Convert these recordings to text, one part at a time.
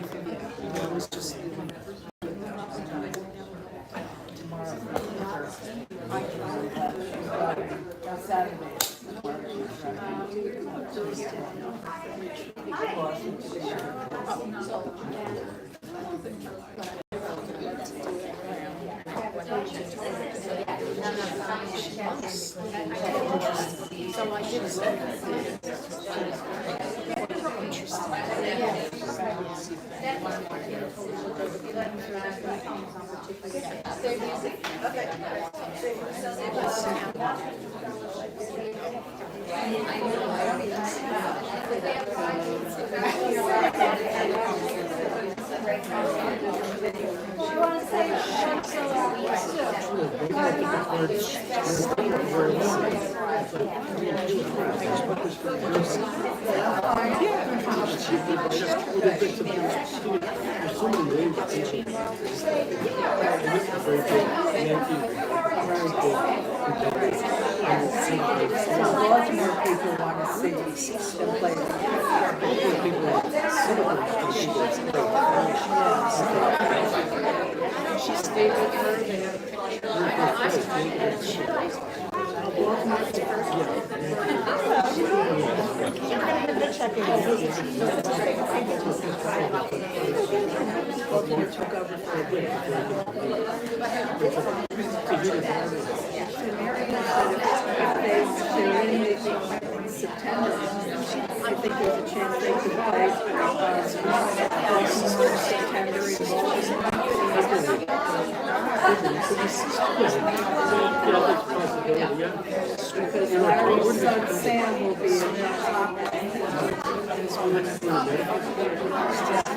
was just Baltimore people want to see them play. She stayed with her. They had a picture. Baltimore's first. Baltimore took over for a bit. In September, I think there's a chance they could play September in because Larry's son Sam will be in the top.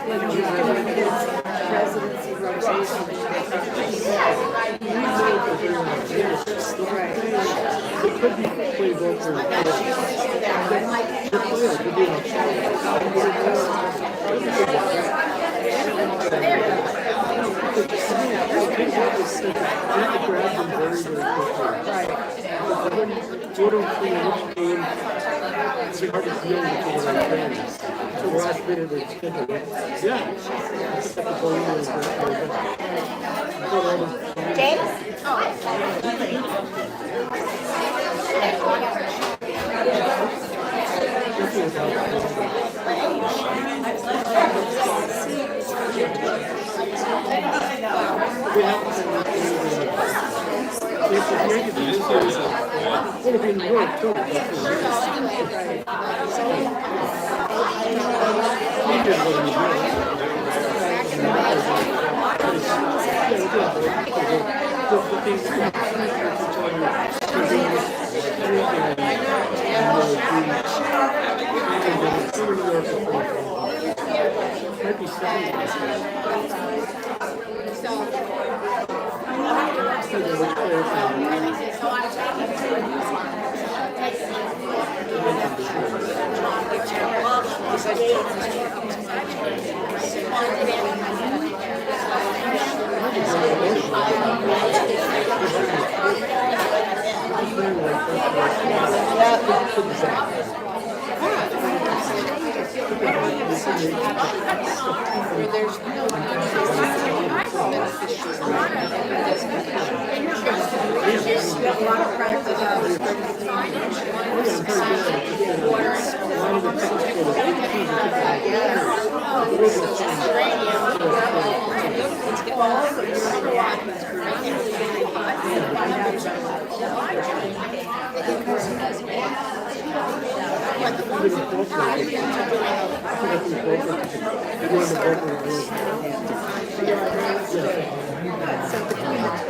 When he's doing his residency rotation. Right. It could be played over.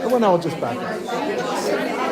Well, now I'll just back up.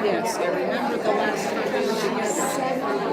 Yes, I remember the last time we were together.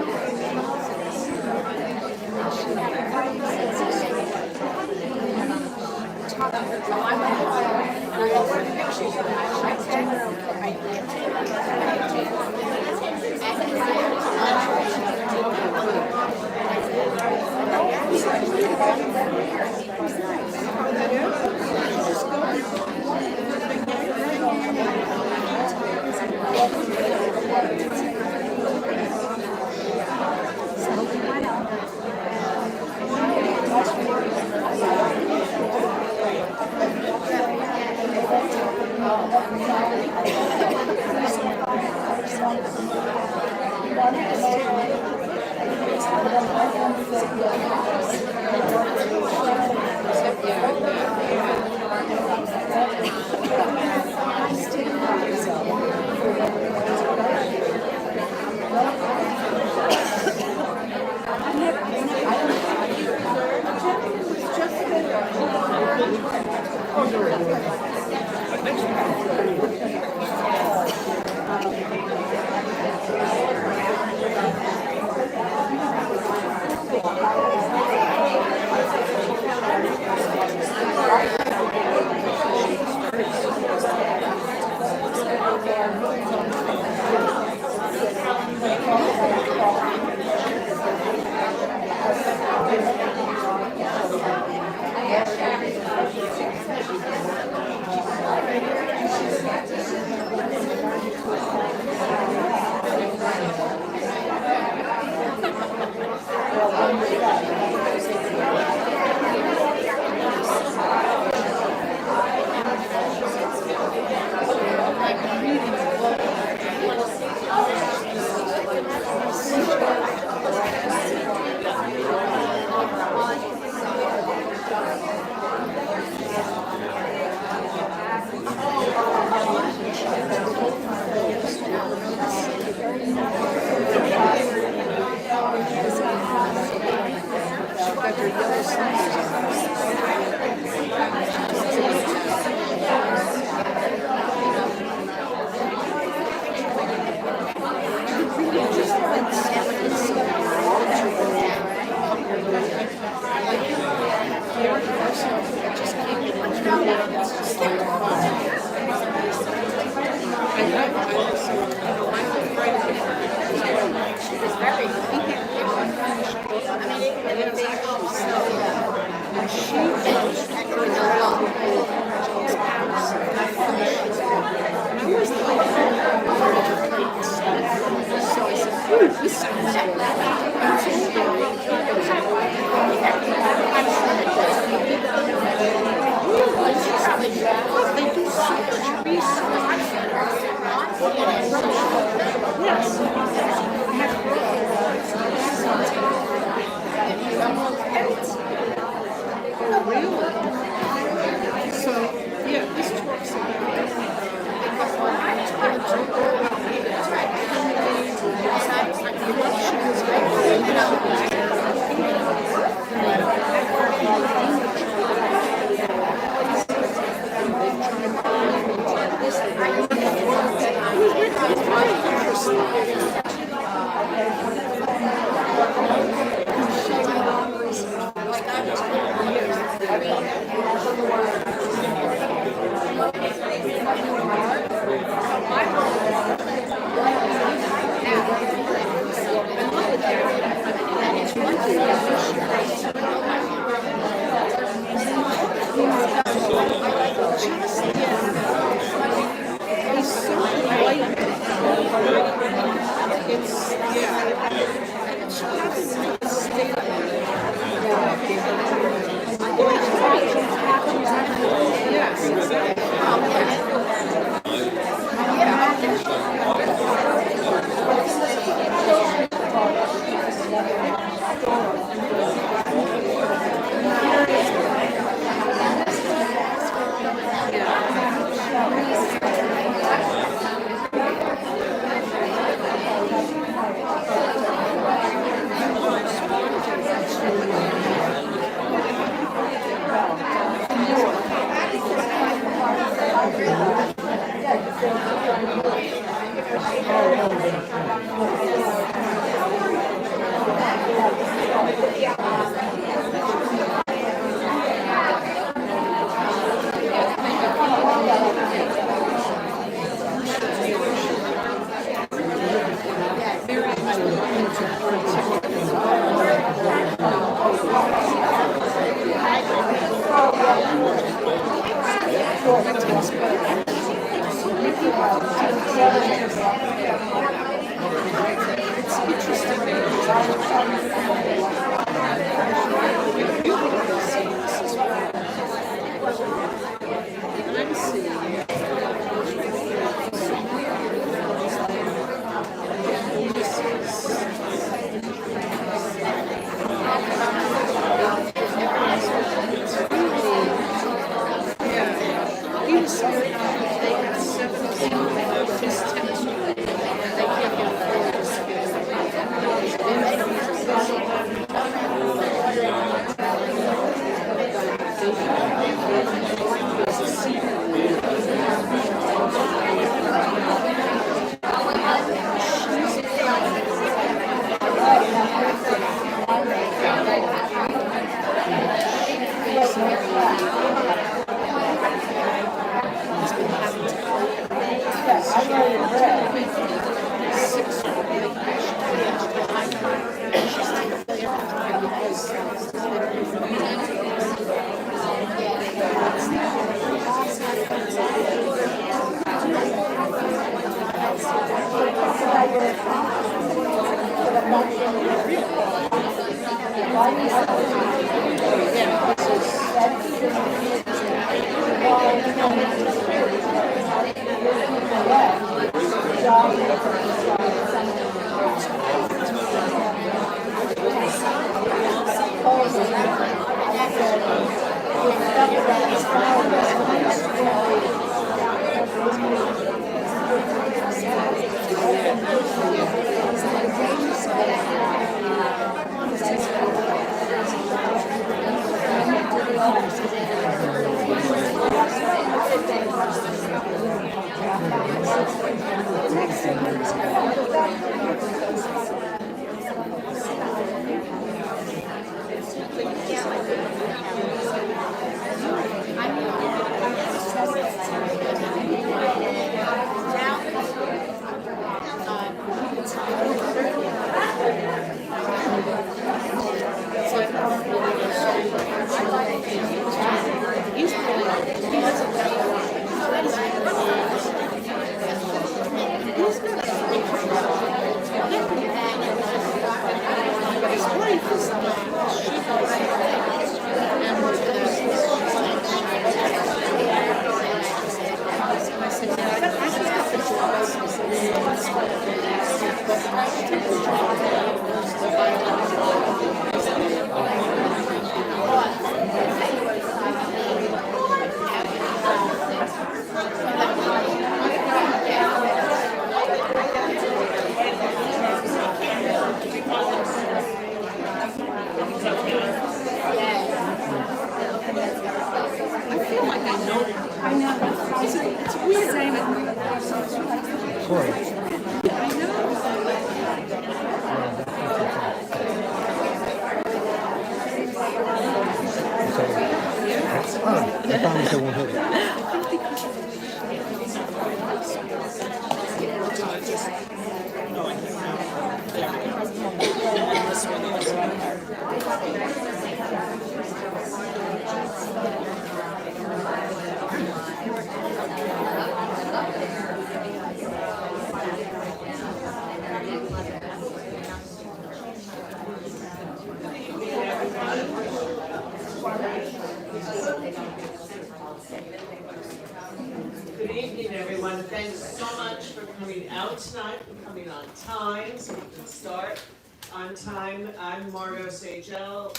I promise I won't hit it. Good evening, everyone. Thanks so much for coming out tonight and coming on time so we can start on time. I'm Margot Sagel,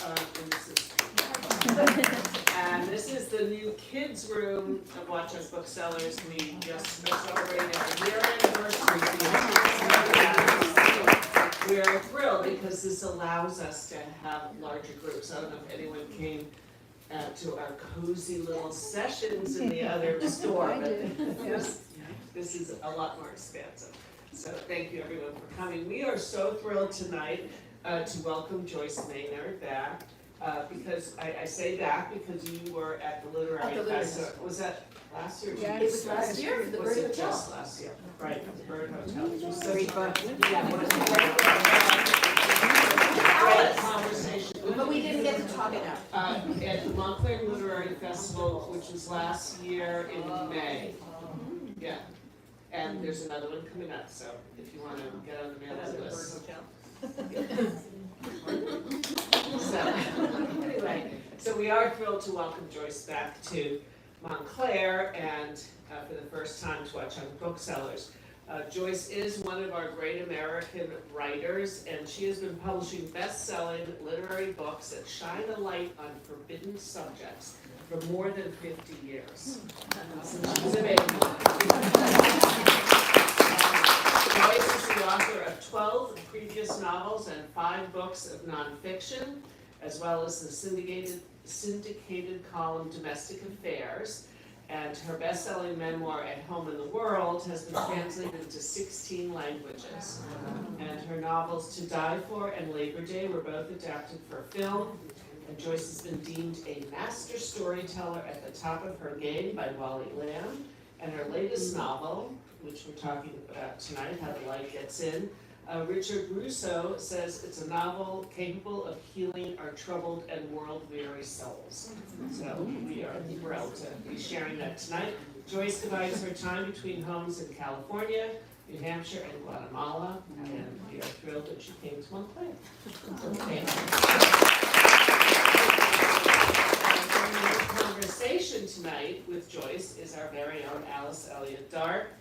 and this is the new kids' room of Watchung Booksellers. We just celebrated a year anniversary. We are thrilled because this allows us to have larger groups. I don't know if anyone came to our cozy little sessions in the other store, but this is a lot more expansive. So thank you everyone for coming. We are so thrilled tonight to welcome Joyce Maynard back, because I say back because you were at the Literary Festival. Was that last year? Yeah, It was last year for the Was Bird it Hotel. just last year? Right, the Bird Hotel. It was Very such fun. a great conversation. But we didn't get to talk enough. At the Montclair Literary Festival, which was last year in May. Yeah, and there's another one coming up, so if you want to get on the mailing list. So we are thrilled to welcome Joyce back to Montclair and for the first time to Watchung Booksellers. Joyce is one of our great American writers, and she has been publishing best-selling literary books that shine a light on forbidden subjects for more than 50 years. She's amazing. Joyce is the author of 12 previous novels and 5 books of nonfiction, as well as the syndicated column Domestic Affairs. And her best-selling memoir, At Home in the World, has been translated into 16 languages. And her novels To Die For and Labor Day were both adapted for film. And Joyce has been deemed a master storyteller at the top of her game by Wally Lamb. And her latest novel, which we're talking about tonight, How the Light Gets In, Richard Russo says it's a novel capable of healing our troubled and world-weary souls. So we are thrilled to be sharing that tonight. Joyce divides her time between homes in California, New Hampshire, and Guatemala, and we are thrilled that she came to Montclair. So thank you. Our conversation tonight with Joyce is our very own Alice Elliott Dark.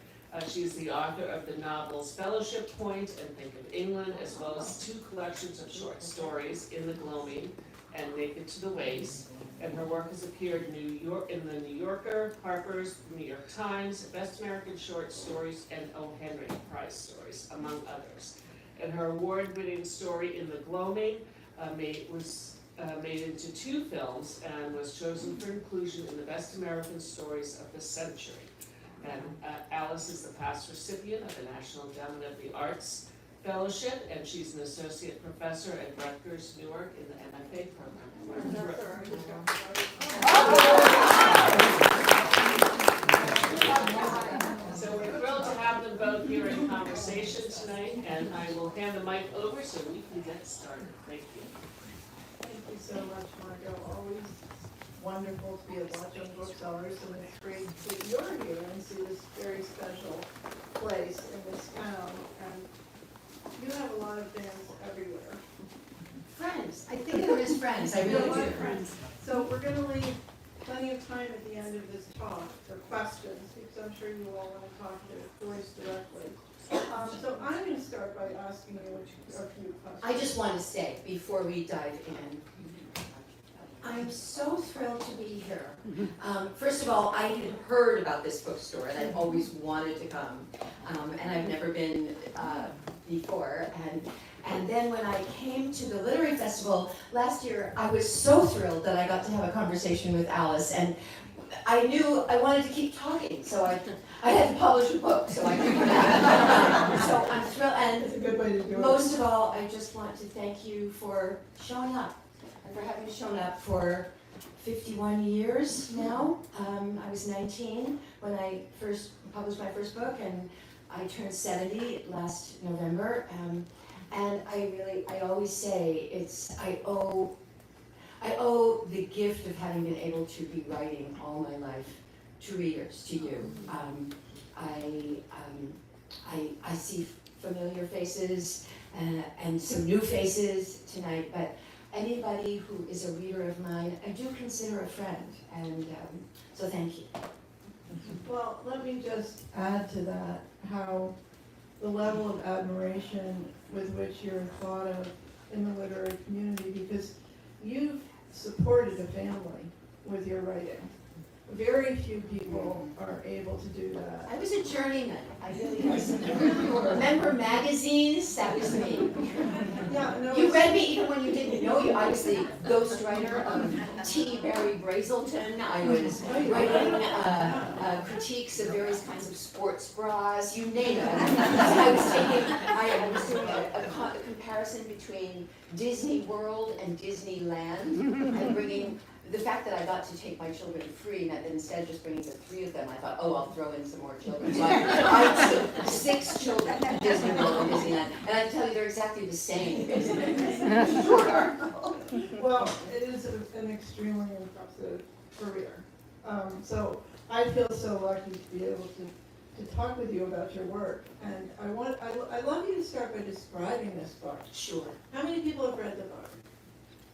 She's the author of the novels Fellowship Point and Think of England, as well as 2 collections of short stories, In the Gloaming and Naked to the Waist. And her work has appeared in the New Yorker, Harper's, New York Times, Best American Short Stories, and O. Henry Prize Stories, among others. And her award-winning story, In the Gloaming, was made into 2 films and was chosen for inclusion in the Best American Stories of the Century. And Alice is the past recipient of the National Endowment of the Arts Fellowship, and she's an associate professor at Rutgers, Newark, in the MFA program. So we're thrilled to have them both here in conversation tonight, and I will hand the mic over so we can get started. Thank you. Thank you so much, Margot. Always wonderful to be at Watchung Booksellers, and it's great that you're here and see this very special place in this town. And you have a lot of fans everywhere. Friends, I think of them as friends, I You have really a lot do. of friends. So we're going to leave plenty of time at the end of this talk for questions, because I'm sure you all want to talk to Joyce directly. So I'm going to start by asking you a few questions. I just want to say, before we dive in, I'm so thrilled to be here. First of all, I had heard about this bookstore and I've always wanted to come, and I've never been before. And then when I came to the Literary Festival last year, I was so thrilled that I got to have a conversation with Alice, and I knew I wanted to keep talking, so I had to publish a book so I could do that. So I'm thrilled, It's a and good way to do it. most of all, I just want to thank you for showing up, and for having shown up for 51 years now. I was 19 when I first published my first book, and I turned 70 last November. And I always say I owe the gift of having been able to be writing all my life to readers, to you. I see familiar faces and some new faces tonight, but anybody who is a reader of mine, I do consider a friend, and so thank you. Well, let me just add to that how the level of admiration with which you're thought of in the literary community, because you've supported a family with your writing. Very few people are able to do that. I was a journeyman, I really was. Remember magazines? That was me. Yeah, no, You it's- read me even when you didn't know you. I was the ghostwriter of T. Barry Brazelton. I was writing critiques of various kinds of sports bras, you name it. I was doing a comparison between Disney World and Disneyland, and bringing the fact that I got to take my children free meant that instead of just bringing the 3 of them, I thought, oh, I'll throw in some more children. So I took 6 children to Disney World and Disneyland, and I can tell you they're exactly the same. Short article. Well, it is an extremely impressive career. So I feel so lucky to be able to talk with you about your work. And I'd love you to start by describing this book. Sure. How many people have read the book?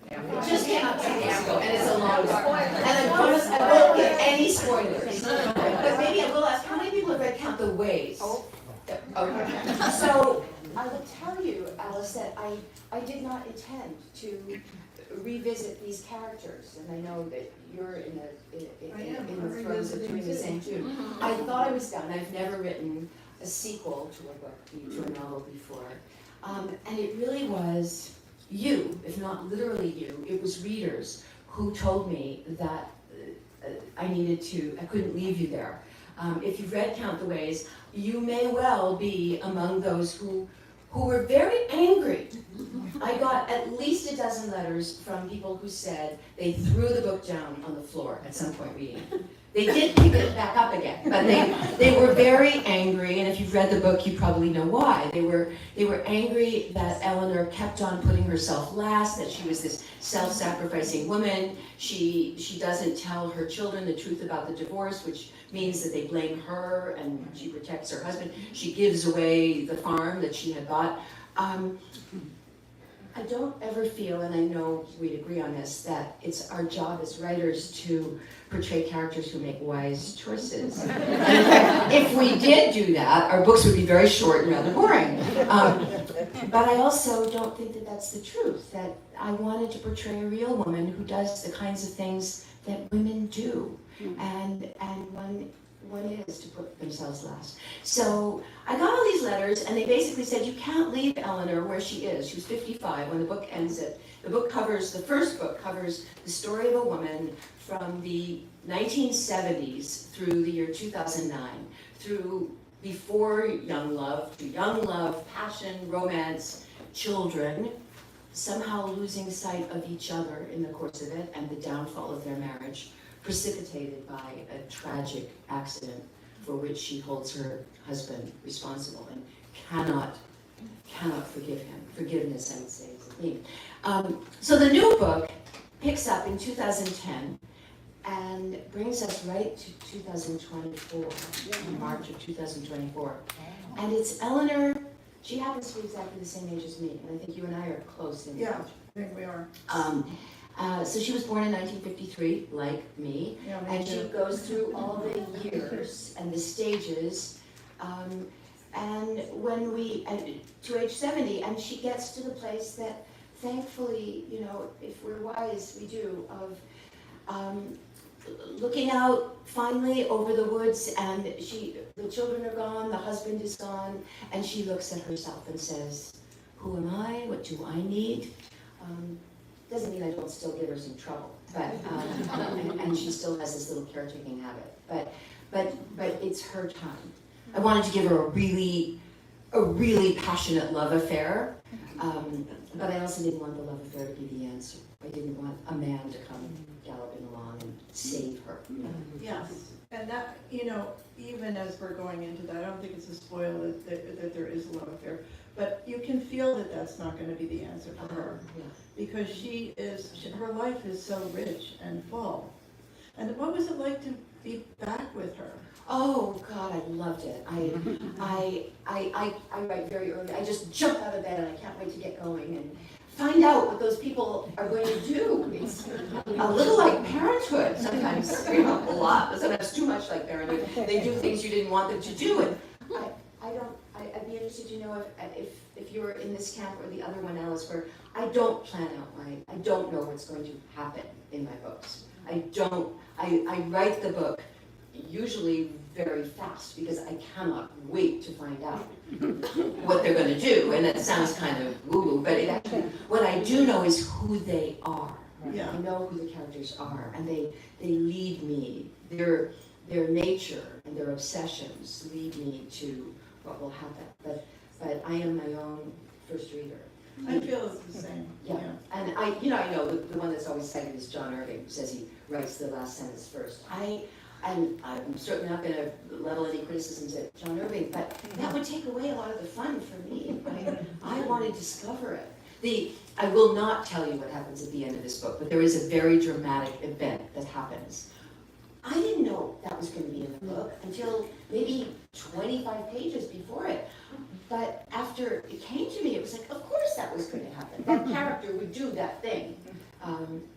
It just came out 2 days ago, and it's a long book. And I promise I won't give any spoilers. But maybe I will ask, how many people have read Count the Ways? Okay. So I will tell you, Alice, that I did not intend to revisit these characters, and I know that you're in the throes of doing the same too. I thought I was done. I've never written a sequel to a book, to a novel before, and it really was you, if not literally you, it was readers who told me that I couldn't leave you there. If you've read Count the Ways, you may well be among those who were very angry. I got at least a dozen letters from people who said they threw the book down on the floor at some point reading. They did pick it back up again, but they were very angry, and if you've read the book, you probably know why. They were angry that Eleanor kept on putting herself last, that she was this self-sacrificing woman. She doesn't tell her children the truth about the divorce, which means that they blame her, and she protects her husband. She gives away the farm that she had bought. I don't ever feel, and I know we'd agree on this, that it's our job as writers to portray characters who make wise choices. And in fact, if we did do that, our books would be very short and rather boring. But I also don't think that that's the truth, that I wanted to portray a real woman who does the kinds of things that women do, and one is to put themselves last. So I got all these letters, and they basically said, you can't leave Eleanor where she is. She was 55 when the book ends it. The first book covers the story of a woman from the 1970s through the year 2009, through before young love, to young love, passion, romance, children, somehow losing sight of each other in the course of it, and the downfall of their marriage, precipitated by a tragic accident for which she holds her husband responsible and cannot forgive him. Forgiveness, I would say, is the theme. So the new book picks up in 2010 and brings us right to 2024, in March of 2024. And it's Eleanor. She happens to be exactly the same age as me, and I think you and I are close in age. Yeah, I think we are. So she was born in 1953, like me, Yeah, me and she too. goes through all the years and the stages, and to age 70, and she gets to the place that, thankfully, you know, if we're wise, we do, of looking out finally over the woods, and the children are gone, the husband is gone, and she looks at herself and says, who am I? What do I need? Doesn't mean I don't still give her some trouble, but and she still has this little caretaking habit. But it's her time. I wanted to give her a really passionate love affair, but I also didn't want the love affair to be the answer. I didn't want a man to come galloping along and save her. Yes, and that, you know, even as we're going into that, I don't think it's a spoil that there is a love affair, but you can feel that that's not going to be the answer for her, Yeah. because her life is so rich and full. And what was it like to be back with her? Oh God, I loved it. I write very early. I just jump out of bed and I can't wait to get going and find out what those people are going to do. It's a little like parenthood sometimes, you know, a lot, sometimes too much like parenthood. They do things you didn't want them to do, and I'd be interested to know if you're in this camp or the other one, Alice, where I don't plan out I don't know what's going to happen in my books. I write the book usually very fast because I cannot wait to find out what they're going to do, and that sounds kind of woo-woo, but it actually, what I do know is who they are. Yeah. I know who the characters are, and they lead me. Their nature and their obsessions lead me to what will happen. But I am my own first reader. I feel it's the same. Yeah, and I know the one that's always cited is John Irving, who says he writes the last sentence first. I'm certainly not going to level any criticisms at John Irving, but that would take away a lot of the fun for me. I want to discover it. I will not tell you what happens at the end of this book, but there is a very dramatic event that happens. I didn't know that was going to be in the book until maybe 25 pages before it. But after it came to me, it was like, of course that was going to happen. That character would do that thing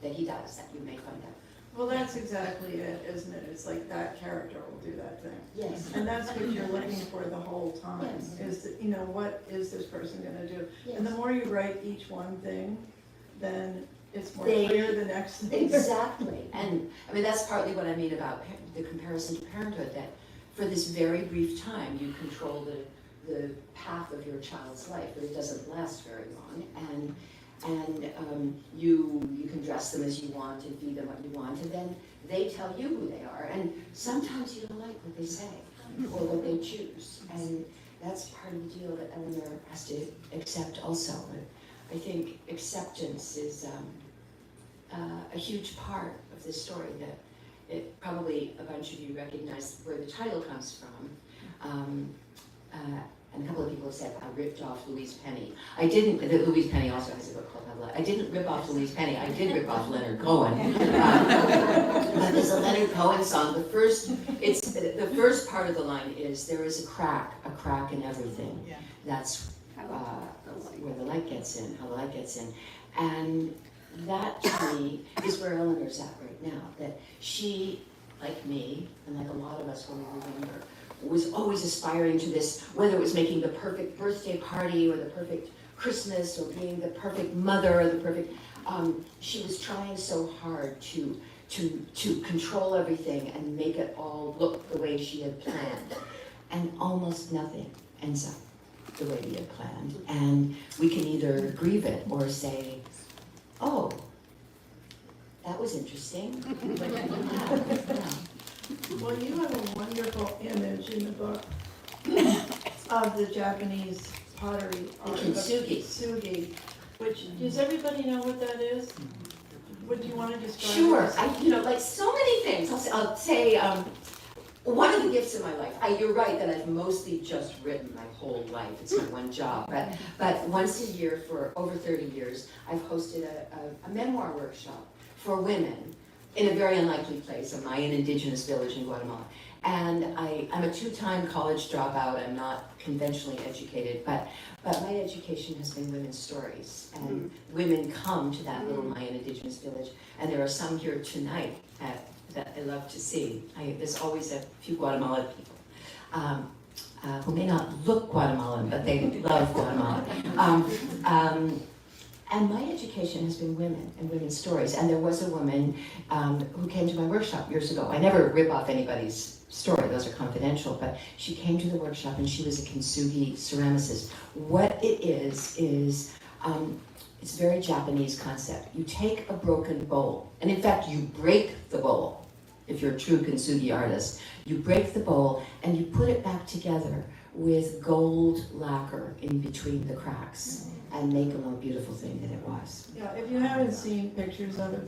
that he does, that you may find out. Well, that's exactly it, isn't it? It's like that character will do that thing. Yes. And that's what you're looking for the whole time, Yes. is that, you know, what is this person going to do? Yes. And the more you write each one thing, then it's more They- clear the next thing. Exactly. And I mean, that's partly what I mean about the comparison to parenthood, that for this very brief time, you control the path of your child's life, but it doesn't last very long. And you can dress them as you want and feed them what you want, and then they tell you who they are. And sometimes you don't like what they say or what they choose. And that's part of the deal that Eleanor has to accept also. I think acceptance is a huge part of this story, that probably a bunch of you recognize where the title comes from. And a couple of people have said I ripped off Louise Penny. I didn't. Louise Penny also has a book called Love. I didn't rip off Louise Penny. I did rip off Leonard Cohen. But there's a Leonard Cohen song. The first part of the line is there is a crack in everything. Yeah. That's where the light gets in. How the light gets in, and that to me is where Eleanor's at right now. That she, like me, and like a lot of us when we remember, was always aspiring to this, whether it was making the perfect birthday party or the perfect Christmas or being the perfect mother or the perfect, she was trying so hard to control everything and make it all look the way she had planned. And almost nothing ends up the way we had planned. And we can either grieve it or say, oh, that was interesting. Well, you have a wonderful image in the book of the Japanese pottery art. Kintsugi. Kintsugi, which, does everybody know what that is? Would you want to describe it? Sure, like so many things. I'll say one of the gifts of my life, you're right that I've mostly just written my whole life. It's my one job. But once a year for over 30 years, I've hosted a memoir workshop for women in a very unlikely place, a Mayan indigenous village in Guatemala. And I'm a 2-time college dropout. I'm not conventionally educated, but my education has been women's stories. And women come to that little Mayan indigenous village. And there are some here tonight that I love to see. There's always a few Guatemalan people who may not look Guatemalan, but they love Guatemala. And my education has been women and women's stories. And there was a woman who came to my workshop years ago. I never rip off anybody's story, those are confidential, but she came to the workshop and she was a kintsugi ceramicist. What it is it's a very Japanese concept. You take a broken bowl, and in fact you break the bowl. If you're a true kintsugi artist, you break the bowl and you put it back together with gold lacquer in between the cracks and make a more beautiful thing than it was. Yeah, if you haven't seen pictures of it,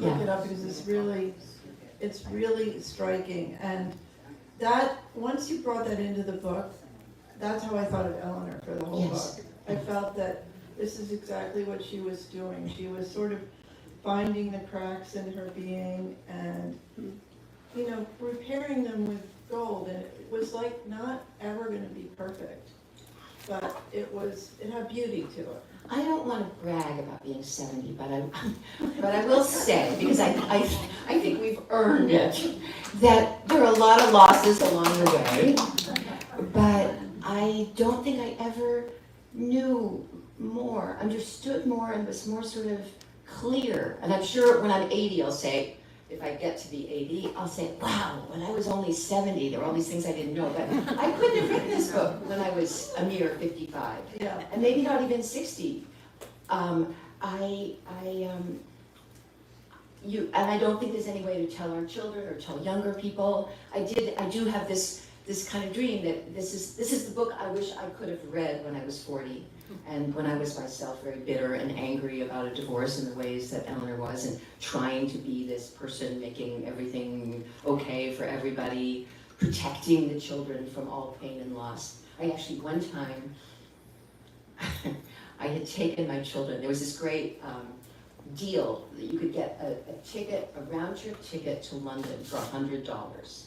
look it up because it's really striking. And that, once you brought that into the book, that's how I thought of Eleanor for the whole book. I felt that this is exactly what she was doing. She was sort of finding the cracks in her being and, repairing them with gold. And it was like not ever going to be perfect, but it had beauty to it. I don't want to brag about being 70, but I will say, because I think we've earned it, that there are a lot of losses along the way, but I don't think I ever knew more, understood more, and was more sort of clear. And I'm sure when I'm 80, I'll say, if I get to be 80, I'll say, wow, when I was only 70, there were all these things I didn't know. But I couldn't have written this book when I was a mere 55, and maybe not even 60. And I don't think there's any way to tell our children or tell younger people. I do have this kind of dream that this is the book I wish I could have read when I was 40. And when I was myself very bitter and angry about a divorce in the ways that Eleanor was, and trying to be this person making everything okay for everybody, protecting the children from all pain and loss. I actually, one time, I had taken my children, there was this great deal that you could get a round-trip ticket to London for $100.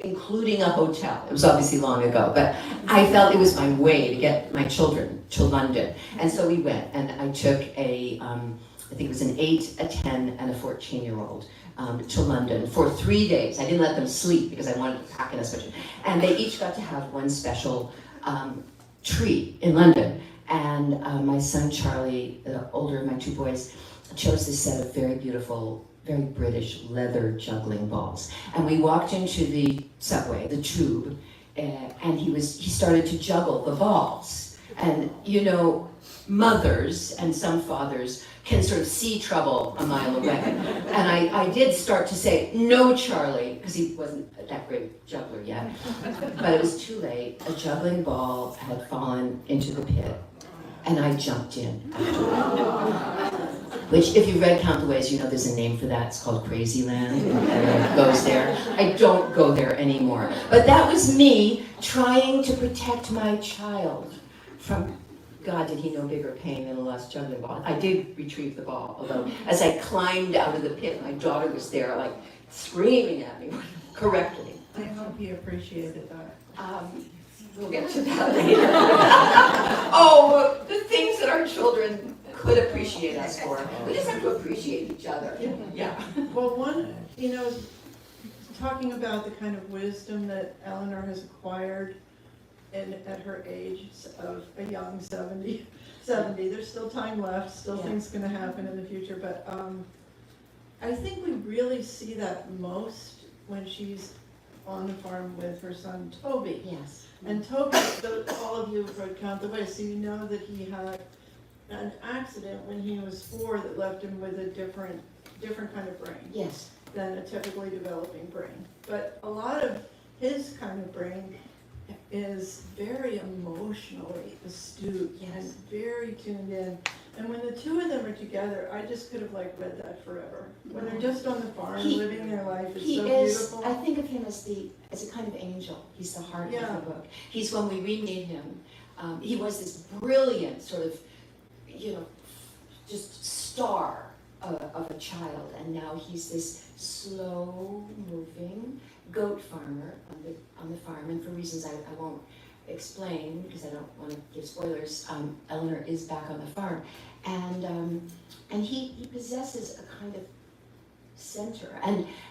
Including a hotel. It was obviously long ago, but I felt it was my way to get my children to London. And so we went, and I took I think it was an 8, a 10, and a 14-year-old to London for 3 days. I didn't let them sleep because I wanted to pack in as much. And they each got to have one special treat in London. And my son Charlie, the older of my 2 boys, chose this set of very beautiful, very British leather juggling balls. And we walked into the subway, the tube, and he started to juggle the balls. And mothers and some fathers can sort of see trouble a mile away. And I did start to say, no, Charlie, because he wasn't that great juggler yet. But it was too late. A juggling ball had fallen into the pit, and I jumped in afterward. which if you read Count the Ways, you know there's a name for that. It's called Crazy Land. Everyone goes there. I don't go there anymore. But that was me trying to protect my child from, God, did he know bigger pain than a lost juggling ball. I did retrieve the ball, although as I climbed out of the pit, my daughter was there, like, screaming at me correctly. I hope he appreciated that. We'll get to that later. Oh, the things that our children could appreciate us for. We just have to appreciate each other. Yeah. Well, one, you know, talking about the kind of wisdom that Eleanor has acquired at her age of a young 70, there's still time left, still things gonna happen in the future, but I think we really see that most when she's on the farm with her son Toby. Yes. And Toby, all of you have read Count the Ways, so you know that he had an accident when he was 4 that left him with a different kind of brain Yes. than a typically developing brain. But a lot of his kind of brain is very emotionally astute and very tuned in. And when the two of them are together, I just could have like read that forever. When they're just on the farm living their life, it's so beautiful. I think of him as a kind of angel. He's the heart of the book. He's, when we remeet him, he was this brilliant sort of, you know, just star of a child, and now he's this slow-moving goat farmer on the farm, and for reasons I won't explain because I don't want to give spoilers. Eleanor is back on the farm, and he possesses a kind of center,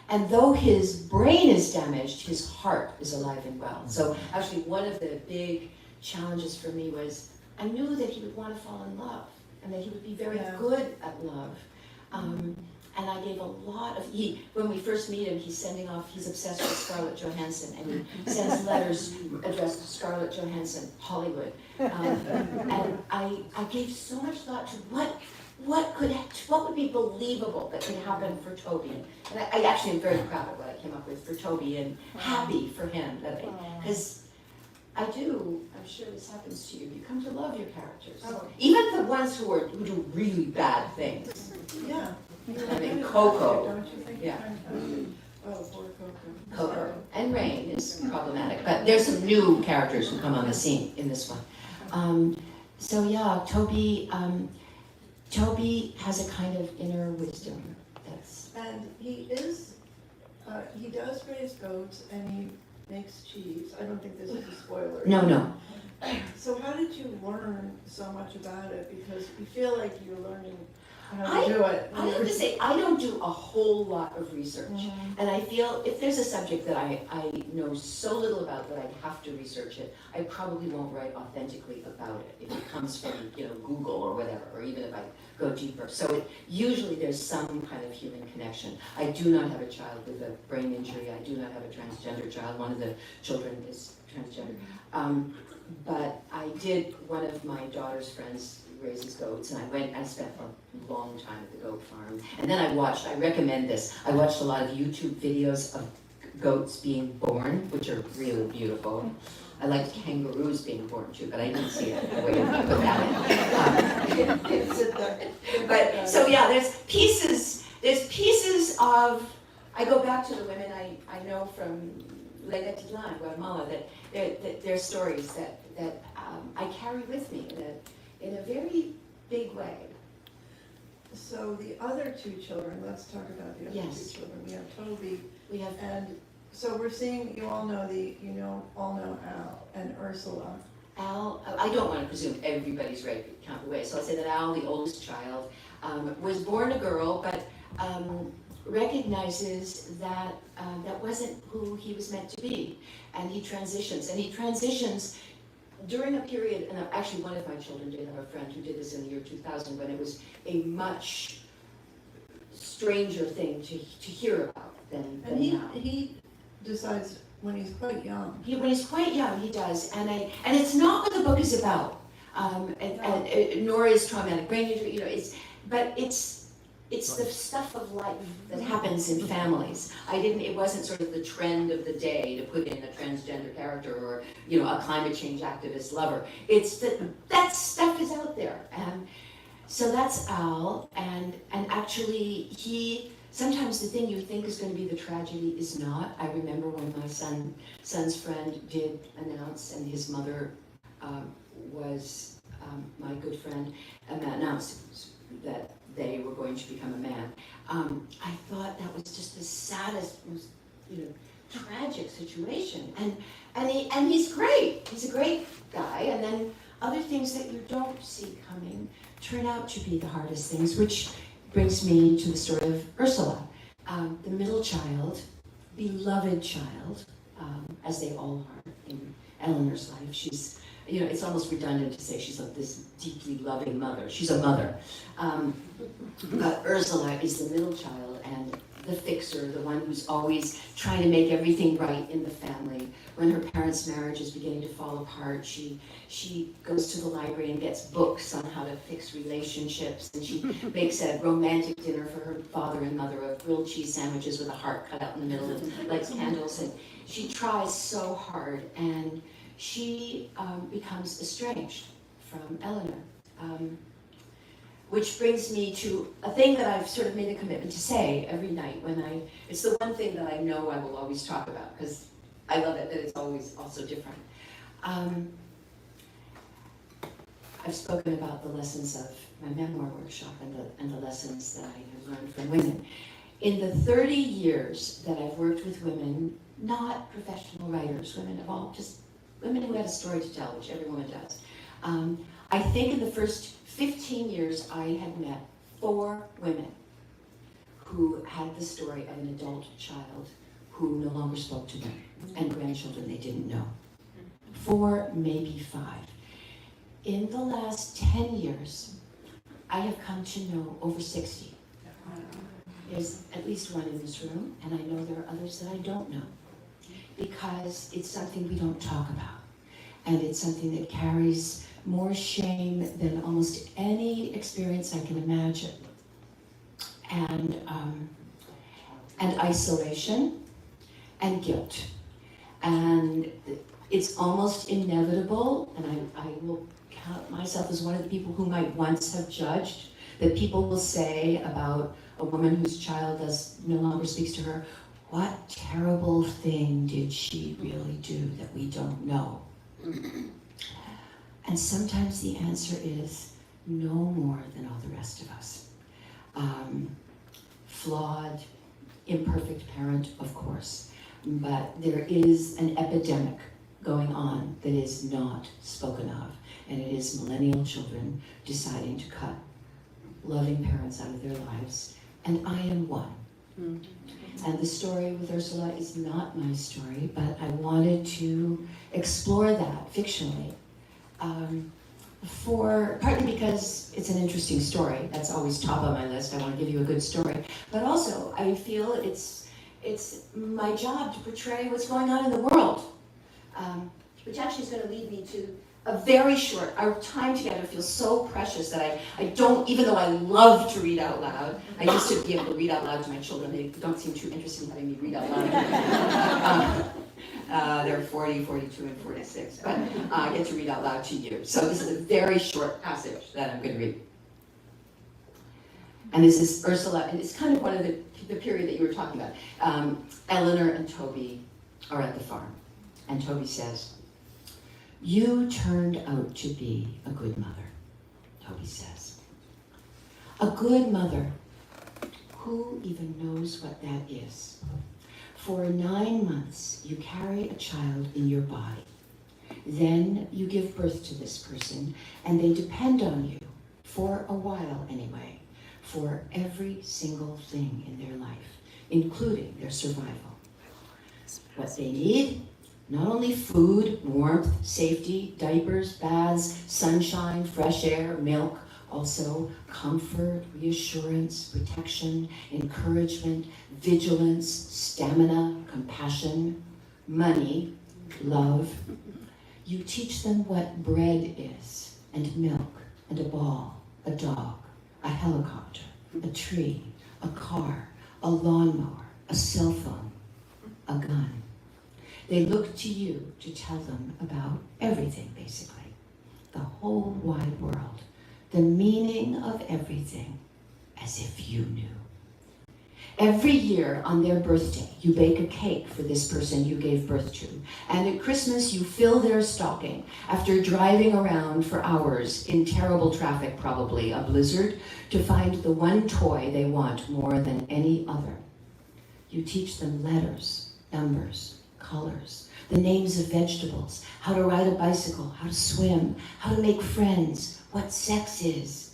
and though his brain is damaged, his heart is alive and well. So actually, one of the big challenges for me was I knew that he would want to fall in love, and that he would be very good at love. And I gave a lot of, when we first meet him, he's obsessed with Scarlett Johansson, and he sends letters addressed to Scarlett Johansson, Hollywood. And I gave so much thought to what would be believable that could happen for Toby. And I actually am very proud of what I came up with for Toby, and happy for him, because I'm sure this happens to you. You come to love your characters, even the ones who do really bad things. Yeah. I mean, Coco. Don't you think? Yeah. Oh, poor Coco. Coco and Rain is problematic, but there's some new characters who come on the scene in this one. So yeah, Toby has a kind of inner wisdom. And he does raise goats and he makes cheese. I don't think this is a spoiler. No. So how did you learn so much about it? Because you feel like you're learning how to do it. I have to say, I don't do a whole lot of research. And I feel if there's a subject that I know so little about that I have to research it, I probably won't write authentically about it if it comes from Google or whatever, or even if I go deeper. So usually there's some kind of human connection. I do not have a child with a brain injury. I do not have a transgender child. One of the children is transgender. But I did, one of my daughter's friends raises goats, and I spent a long time at the goat farm. And then I recommend this, I watched a lot of YouTube videos of goats being born, which are really beautiful. I liked kangaroos being born too, but I didn't see it the way you put that in. But, so yeah, there's pieces of, I go back to the women I know from Legatitlan, Guatemala, that their stories that I carry with me in a very big way. So the other two children, let's talk about the other two children. We have Toby. And so we're seeing, you all know Al and Ursula. Al, I don't want to presume everybody's read Count the Ways, so I'll say that Al, the oldest child, was born a girl, but recognizes that that wasn't who he was meant to be, and he transitions during a period, and actually one of my children did have a friend who did this in the year 2000, when it was a much stranger thing to hear about than now. He decides when he's quite young. When he's quite young, he does, and it's not what the book is about, nor is traumatic brain injury. It's the stuff of life that happens in families. It wasn't sort of the trend of the day to put in a transgender character or, a climate change activist lover. It's that stuff is out there. So that's Al, and actually sometimes the thing you think is going to be the tragedy is not. I remember when my son's friend did announce, and his mother was my good friend, and announced that they were going to become a man. I thought that was just the saddest, most, tragic situation. And he's great. He's a great guy. And then other things that you don't see coming turn out to be the hardest things, which brings me to the story of Ursula, the middle child, beloved child, as they all are in Eleanor's life. She's, it's almost redundant to say she's like this deeply loving mother. She's a mother. But Ursula is the middle child and the fixer, the one who's always trying to make everything right in the family. When her parents' marriage is beginning to fall apart, she goes to the library and gets books on how to fix relationships, and she makes a romantic dinner for her father and mother of grilled cheese sandwiches with a heart cut out in the middle and lights candles, and she tries so hard, and she becomes estranged from Eleanor. Which brings me to a thing that I've sort of made a commitment to say every night it's the one thing that I know I will always talk about, because I love it that it's always also different. I've spoken about the lessons of my memoir workshop and the lessons that I have learned from women. In the 30 years that I've worked with women, not professional writers, women of all, just women who had a story to tell, which every woman does, I think in the first 15 years, I had met 4 women who had the story of an adult child who no longer spoke to them, and grandchildren they didn't know. 4, maybe 5. In the last 10 years, I have come to know over 60. There's at least one in this room, and I know there are others that I don't know, because it's something we don't talk about, and it's something that carries more shame than almost any experience I can imagine, and isolation, and guilt, and it's almost inevitable, and I will count myself as one of the people who might once have judged, that people will say about a woman whose child no longer speaks to her, what terrible thing did she really do that we don't know? And sometimes the answer is no more than all the rest of us. Flawed, imperfect parent, of course, but there is an epidemic going on that is not spoken of, and it is millennial children deciding to cut loving parents out of their lives, and I am one. And the story with Ursula is not my story, but I wanted to explore that fictionally. Partly because it's an interesting story. That's always top of my list. I want to give you a good story. But also, I feel it's my job to portray what's going on in the world. Which actually is going to lead me to a very short, our time together feels so precious that I don't, even though I love to read out loud, I used to be able to read out loud to my children. They don't seem too interested in having me read out loud. They're 40, 42, and 46, but I get to read out loud to you. So this is a very short passage that I'm going to read. And this is Ursula, and it's kind of one of the period that you were talking about. Eleanor and Toby are at the farm, and Toby says, "You turned out to be a good mother," Toby says. "A good mother. Who even knows what that is? For 9 months, you carry a child in your body. Then you give birth to this person, and they depend on you, for a while anyway, for every single thing in their life, including their survival. What they need, not only food, warmth, safety, diapers, baths, sunshine, fresh air, milk, also comfort, reassurance, protection, encouragement, vigilance, stamina, compassion, money, love. You teach them what bread is, and milk, and a ball, a dog, a helicopter, a tree, a car, a lawnmower, a cell phone, a gun. They look to you to tell them about everything, basically. The whole wide world. the meaning of everything as if you knew. Every year on their birthday, you bake a cake for this person you gave birth to. And at Christmas, you fill their stocking after driving around for hours in terrible traffic, probably a blizzard, to find the one toy they want more than any other. You teach them letters, numbers, colors, the names of vegetables, how to ride a bicycle, how to swim, how to make friends, what sex is.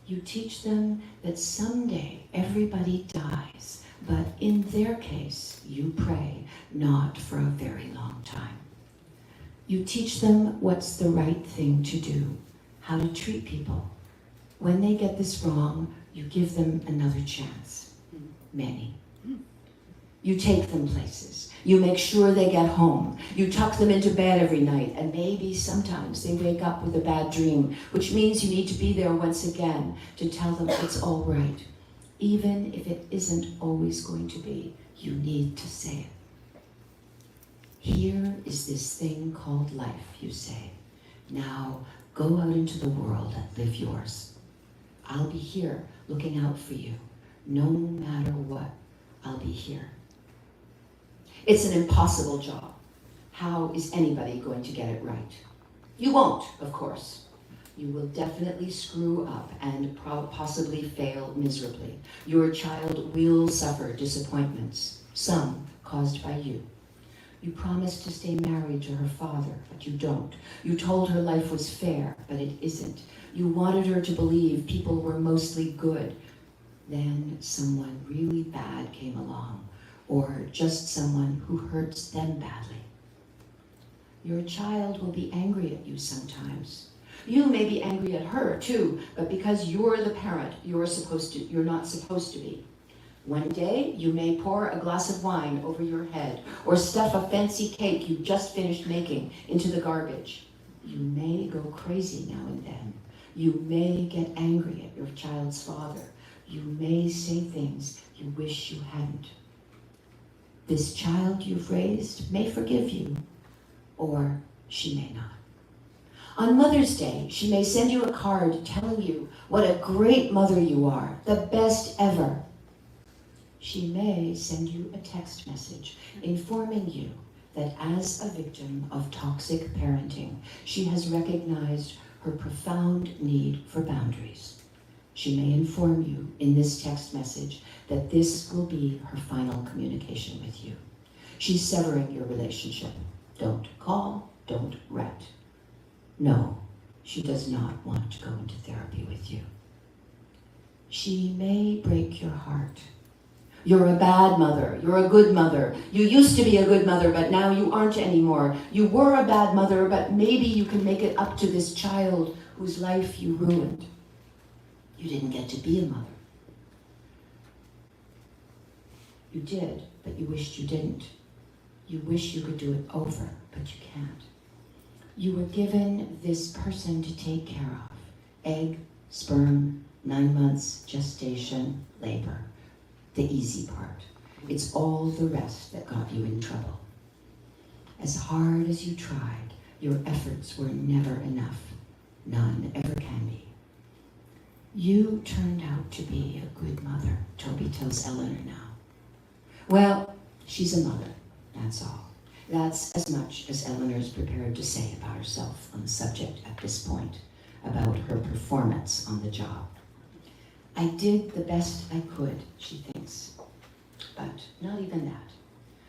You teach them that someday everybody dies, but in their case, you pray not for a very long time. You teach them what's the right thing to do, how to treat people. When they get this wrong, you give them another chance, many. You take them places. You make sure they get home. You tuck them into bed every night, and maybe sometimes they wake up with a bad dream, which means you need to be there once again to tell them it's all right. Even if it isn't always going to be, you need to say it. Here is this thing called life, you say. Now go out into the world and live yours. I'll be here looking out for you. No matter what, I'll be here. It's an impossible job. How is anybody going to get it right? You won't, of course. You will definitely screw up and possibly fail miserably. Your child will suffer disappointments, some caused by you. You promised to stay married to her father, but you don't. You told her life was fair, but it isn't. You wanted her to believe people were mostly good. Then someone really bad came along, or just someone who hurts them badly. Your child will be angry at you sometimes. You may be angry at her too, but because you're the parent, you're not supposed to be. One day, you may pour a glass of wine over your head, or stuff a fancy cake you just finished making into the garbage. You may go crazy now and then. You may get angry at your child's father. You may say things you wish you hadn't. This child you've raised may forgive you, or she may not. On Mother's Day, she may send you a card telling you what a great mother you are, the best ever. She may send you a text message informing you that as a victim of toxic parenting, she has recognized her profound need for boundaries. She may inform you in this text message that this will be her final communication with you. She's severing your relationship. Don't call, don't write. No, she does not want to go into therapy with you. She may break your heart. You're a bad mother. You're a good mother. You used to be a good mother, but now you aren't anymore. You were a bad mother, but maybe you can make it up to this child whose life you ruined. You didn't get to be a mother. You did, but you wished you didn't. You wish you could do it over, but you can't. You were given this person to take care of. Egg, sperm, 9 months, gestation, labor. The easy part. It's all the rest that got you in trouble. As hard as you tried, your efforts were never enough. None ever can be. You turned out to be a good mother, Toby tells Eleanor now. Well, she's a mother, that's all. That's as much as Eleanor's prepared to say about herself on the subject at this point, about her performance on the job. I did the best I could, she thinks, but not even that.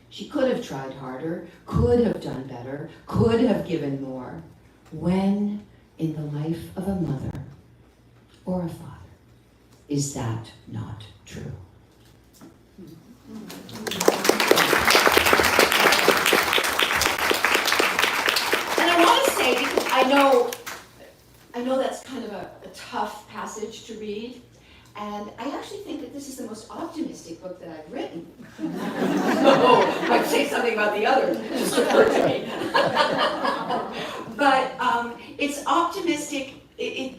She could have tried harder, could have done better, could have given more. When in the life of a mother or a father is that not true? And I want to say, because I know that's kind of a tough passage to read, and I actually think that this is the most optimistic book that I've written. Oh, might say something about the others, just occurred to me. But it's optimistic.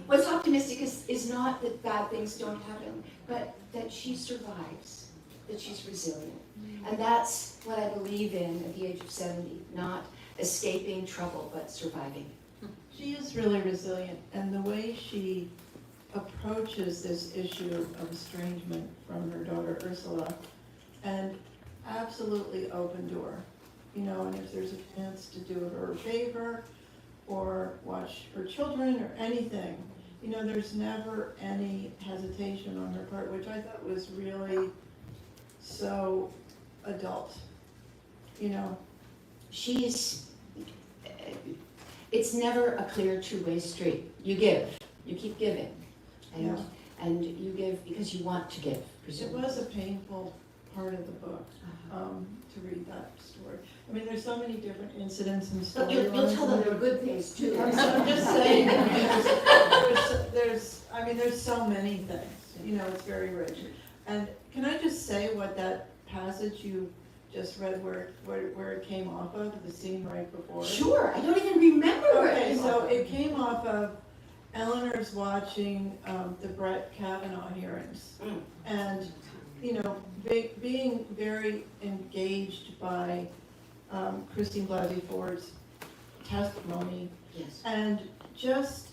What's optimistic is not that bad things don't happen, but that she survives, that she's resilient. And that's what I believe in at the age of 70, not escaping trouble, but surviving. She is really resilient, and the way she approaches this issue of estrangement from her daughter Ursula, and absolutely open door. You know, and if there's a chance to do her a favor, or watch her children, or anything, you know, there's never any hesitation on her part, which I thought was really so adult, you know. It's never a clear two-way street. You give, you keep giving, Yeah. and you give because you want to give, It presumably. was a painful part of the book, to read that story. I mean, there's so many different incidents and But storylines. you'll tell them there are good things too. I'm just saying, there's so many things, you know, it's very rich. And can I just say what that passage you just read, where it came off of, the scene right before it? Sure, I don't even remember where it Okay, came so from. it came off of Eleanor's watching the Brett Kavanaugh hearings. Mm. And, you know, being very engaged by Christine Blasey Ford's testimony. Yes. And just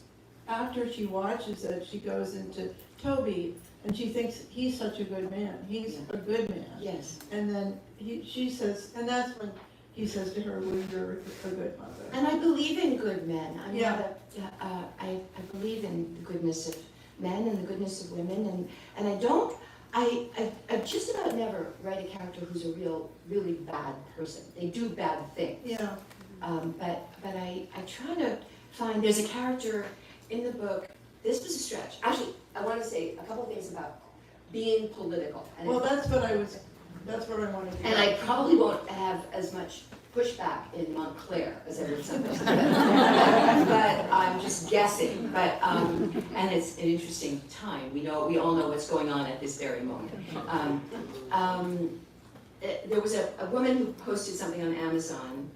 after she watches it, she goes into Toby, and she thinks he's such a good man. He's a good man. Yes. And then she says, and that's when he says to her, well, you're a good mother. And I believe in good men. I'm Yeah. not I believe in the goodness of men and the goodness of women, and I just about never write a character who's a really bad person. They do bad things. Yeah. But I try to find, there's a character in the book, this was a stretch. Actually, I want to say a couple things about being political. And Well, that's what I wanted to. and I probably won't have as much pushback in Montclair as I would sometimes. But I'm just guessing. But and it's an interesting time. We all know what's going on at this very moment. There was a woman who posted something on Amazon,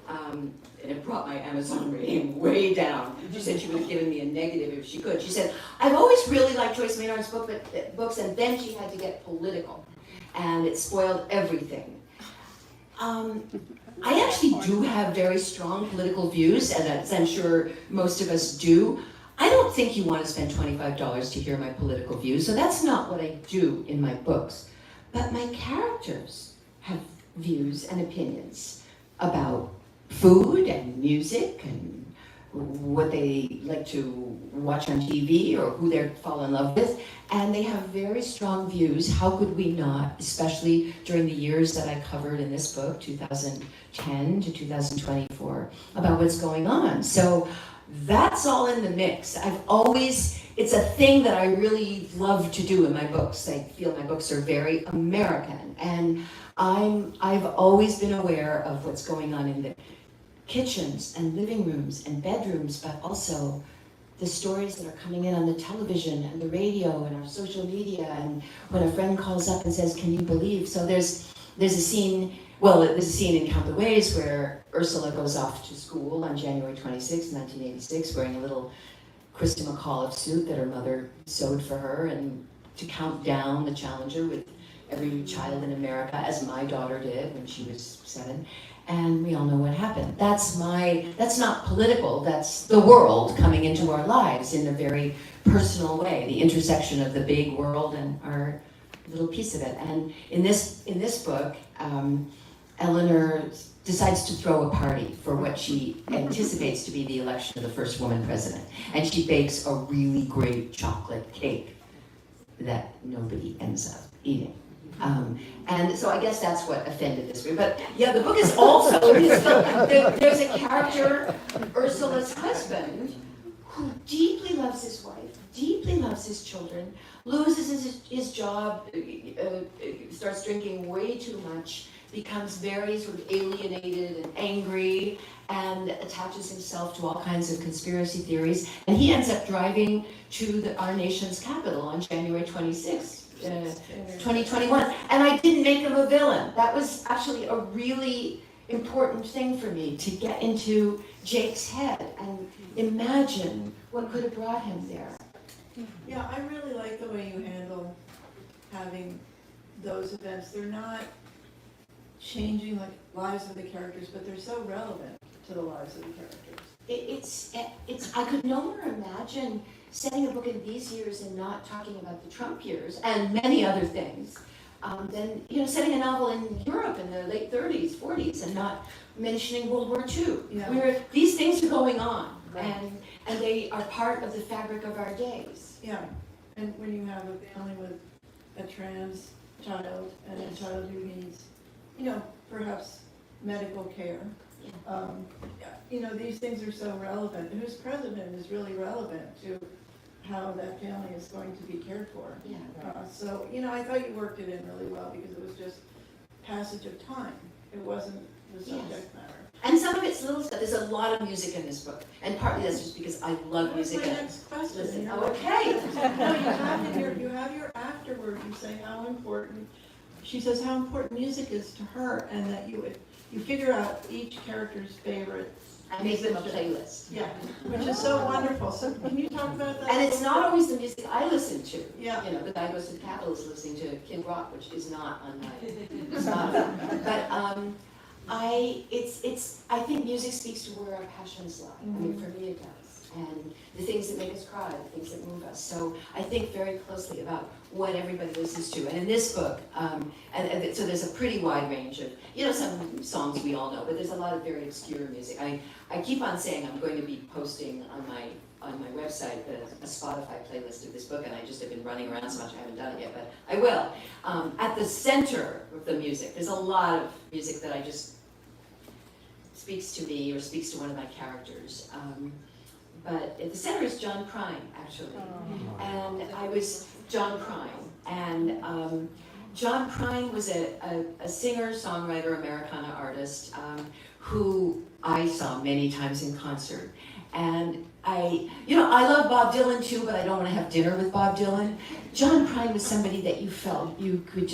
and it brought my Amazon rating way down. She said she would have given me a negative if she could. She said, I've always really liked Joyce Maynard's books, and then she had to get political, and it spoiled everything. I actually do have very strong political views, and as I'm sure most of us do. I don't think you want to spend $25 to hear my political views, so that's not what I do in my books. But my characters have views and opinions about food and music and what they like to watch on TV or who they fall in love with, and they have very strong views. How could we not, especially during the years that I covered in this book, 2010 to 2024, about what's going on. So that's all in the mix. It's a thing that I really love to do in my books. I feel my books are very American, and I've always been aware of what's going on in the kitchens and living rooms and bedrooms, but also the stories that are coming in on the television and the radio and our social media, and when a friend calls up and says, can you believe? So there's a scene in Count the Ways where Ursula goes off to school on January 26, 1986, wearing a little Krista McAuliffe suit that her mother sewed for her, and to count down the Challenger with every child in America, as my daughter did when she was 7. And we all know what happened. That's not political, that's the world coming into our lives in a very personal way, the intersection of the big world and our little piece of it. And in this book, Eleanor decides to throw a party for what she anticipates to be the election of the first woman president. And she bakes a really great chocolate cake that nobody ends up eating. And so I guess that's what offended this reader. But yeah, the book is also, there's a character, Ursula's husband, who deeply loves his wife, deeply loves his children, loses his job, starts drinking way too much, becomes very sort of alienated and angry, and attaches himself to all kinds of conspiracy theories. And he ends up driving to our nation's capital on January 26th. 2021, and I didn't make him a villain. That was actually a really important thing for me, to get into Jake's head and imagine what could have brought him there. Yeah, I really like the way you handle having those events. They're not changing the lives of the characters, but they're so relevant to the lives of the characters. I could no more imagine setting a book in these years and not talking about the Trump years and many other things, than, setting a novel in Europe in the late 30s, 40s, and not mentioning World War II. Yeah. Where these things are going on, Right. and they are part of the fabric of our days. Yeah, and when you have a family with a trans child and a child who needs, perhaps medical care. Yeah. These things are so relevant. Who's president is really relevant to how that family is going to be cared for. Yeah. So, I thought you worked it in really well because it was just passage of time. It wasn't the subject matter. And some of it's little stuff. There's a lot of music in this book, and partly that's just because I love That was music. my And next question. listen, You know, okay. No, you have your afterward, you say how important, she says how important music is to her, and that you figure out each character's favorite. I make them a playlist. Yeah, which is so wonderful. So can you talk about that? And it's not always the music I listen to. Yeah. The guy goes to the Capitol is listening to Kid Rock, which is not on my, it's not. But I think music speaks to where our passions lie. I mean, for me it does. And the things that make us cry, the things that move us. So I think very closely about what everybody listens to. And in this book, so there's a pretty wide range of, some songs we all know, but there's a lot of very obscure music. I keep on saying I'm going to be posting on my website a Spotify playlist of this book, and I just have been running around so much I haven't done it yet, but I will. At the center of the music, there's a lot of music that I just speaks to me or speaks to one of my characters. But at the center is John Prine, actually. And I was John Prine. And John Prine was a singer, songwriter, Americana artist who I saw many times in concert. And I love Bob Dylan too, but I don't want to have dinner with Bob Dylan. John Prine was somebody that you felt you could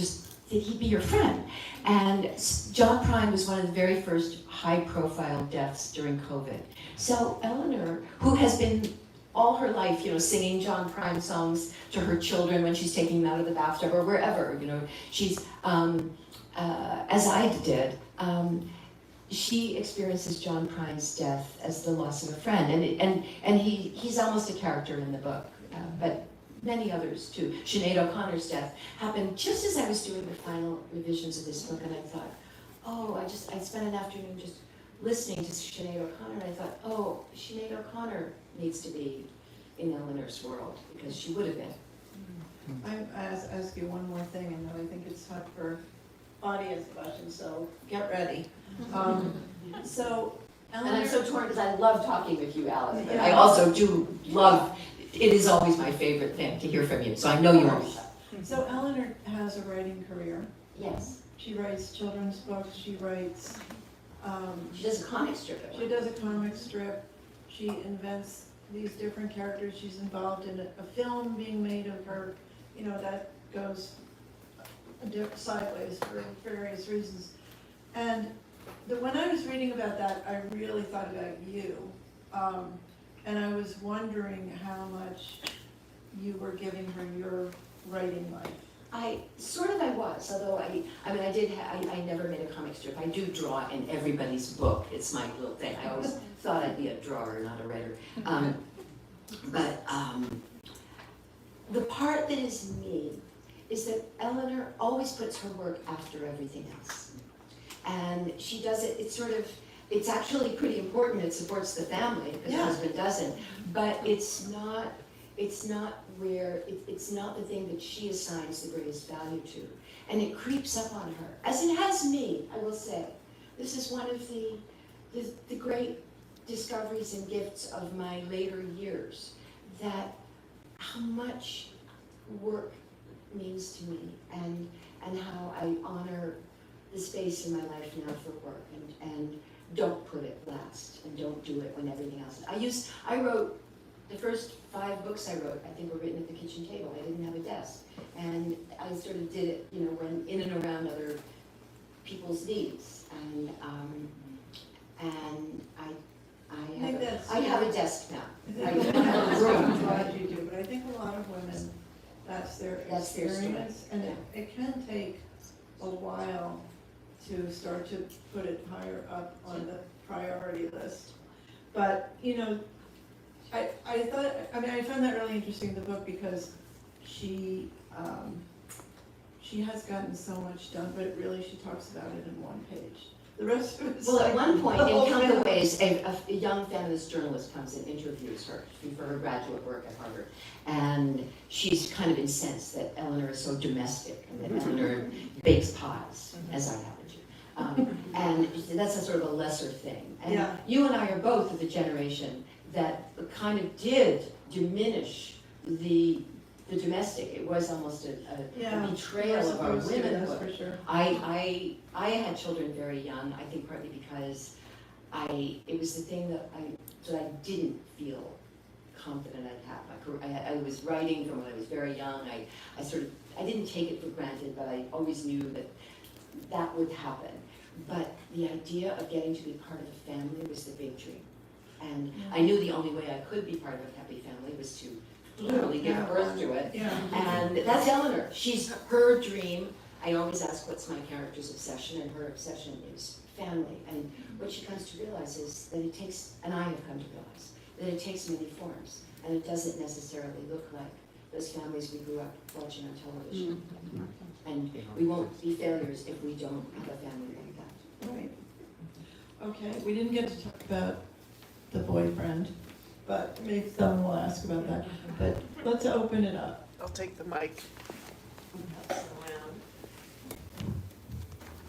he'd be your friend. And John Prine was one of the very first high-profile deaths during COVID. So Eleanor, who has been all her life, singing John Prine songs to her children when she's taking them out of the bathtub or wherever, she's, as I did, she experiences John Prine's death as the loss of a friend, and he's almost a character in the book, but many others too. Sinead O'Connor's death happened just as I was doing the final revisions of this book, and I thought, I spent an afternoon just listening to Sinead O'Connor, and I thought, Sinead O'Connor needs to be in Eleanor's world, because she would have been. I ask you one more thing, and then I think it's time for audience questions, so get ready. So, And Eleanor, I'm so torn because I love talking with you, Alice, but Yeah. I also do love, it is always my favorite thing to hear from you, so I know you won't stop. So Eleanor has a writing career. Yes, She writes children's books, she writes, she does a comic strip. she does a comic strip, she invents these different characters, she's involved in a film being made of her, that goes sideways for various reasons. And when I was reading about that, I really thought about you. And I was wondering how much you were giving her your writing life. I was, although I never made a comic strip. I do draw in everybody's book. It's my little thing. I always thought I'd be a drawer, not a writer. But the part that is me is that Eleanor always puts her work after everything else. And she does it, it's actually pretty important. It supports the family, because her husband doesn't. But it's not the thing that she assigns the greatest value to. And it creeps up on her, as it has me, I will say. This is one of the great discoveries and gifts of my later years, that how much work means to me, and how I honor the space in my life now for work, and don't put it last, and don't do it when everything else is. I wrote, the first 5 books I wrote, I think, were written at the kitchen table. I didn't have a desk. And I sort of did it, when in and around other people's needs. And I have a desk now. I have a room. I'm glad you do, but I think a lot of women, that's their experience. And it can take a while to start to put it higher up on the priority list. But, you know, I found that really interesting in the book because she has gotten so much done, but she talks about it in one page. The rest of it is Well, at like one point, the in whole Count the thing. Ways, a young feminist journalist comes and interviews her for her graduate work at Harvard. And she's kind of incensed that Eleanor is so domestic and that Eleanor bakes pies, as I happen to. And that's a sort of a lesser thing. And Yeah. you and I are both of the generation that kind of did diminish the domestic. It was almost a betrayal of our womenhood. That's for sure. I had children very young, I think partly because it was the thing that I didn't feel confident I'd have. I was writing from when I was very young. I didn't take it for granted, but I always knew that would happen. But the idea of getting to be part of a family was the big dream. And I knew the only way I could be part of a happy family was to literally give birth to it. Yeah. And that's Eleanor. She's her dream. I always ask what's my character's obsession, and her obsession is family. And what she comes to realize is that it takes, and I have come to realize, that it takes many forms. And it doesn't necessarily look like those families we grew up watching on television. And we won't be failures if we don't have a family like that. Right. Okay, we didn't get to talk about the boyfriend, but maybe someone will ask about that. But let's open it up. I'll take the mic. Pass it around.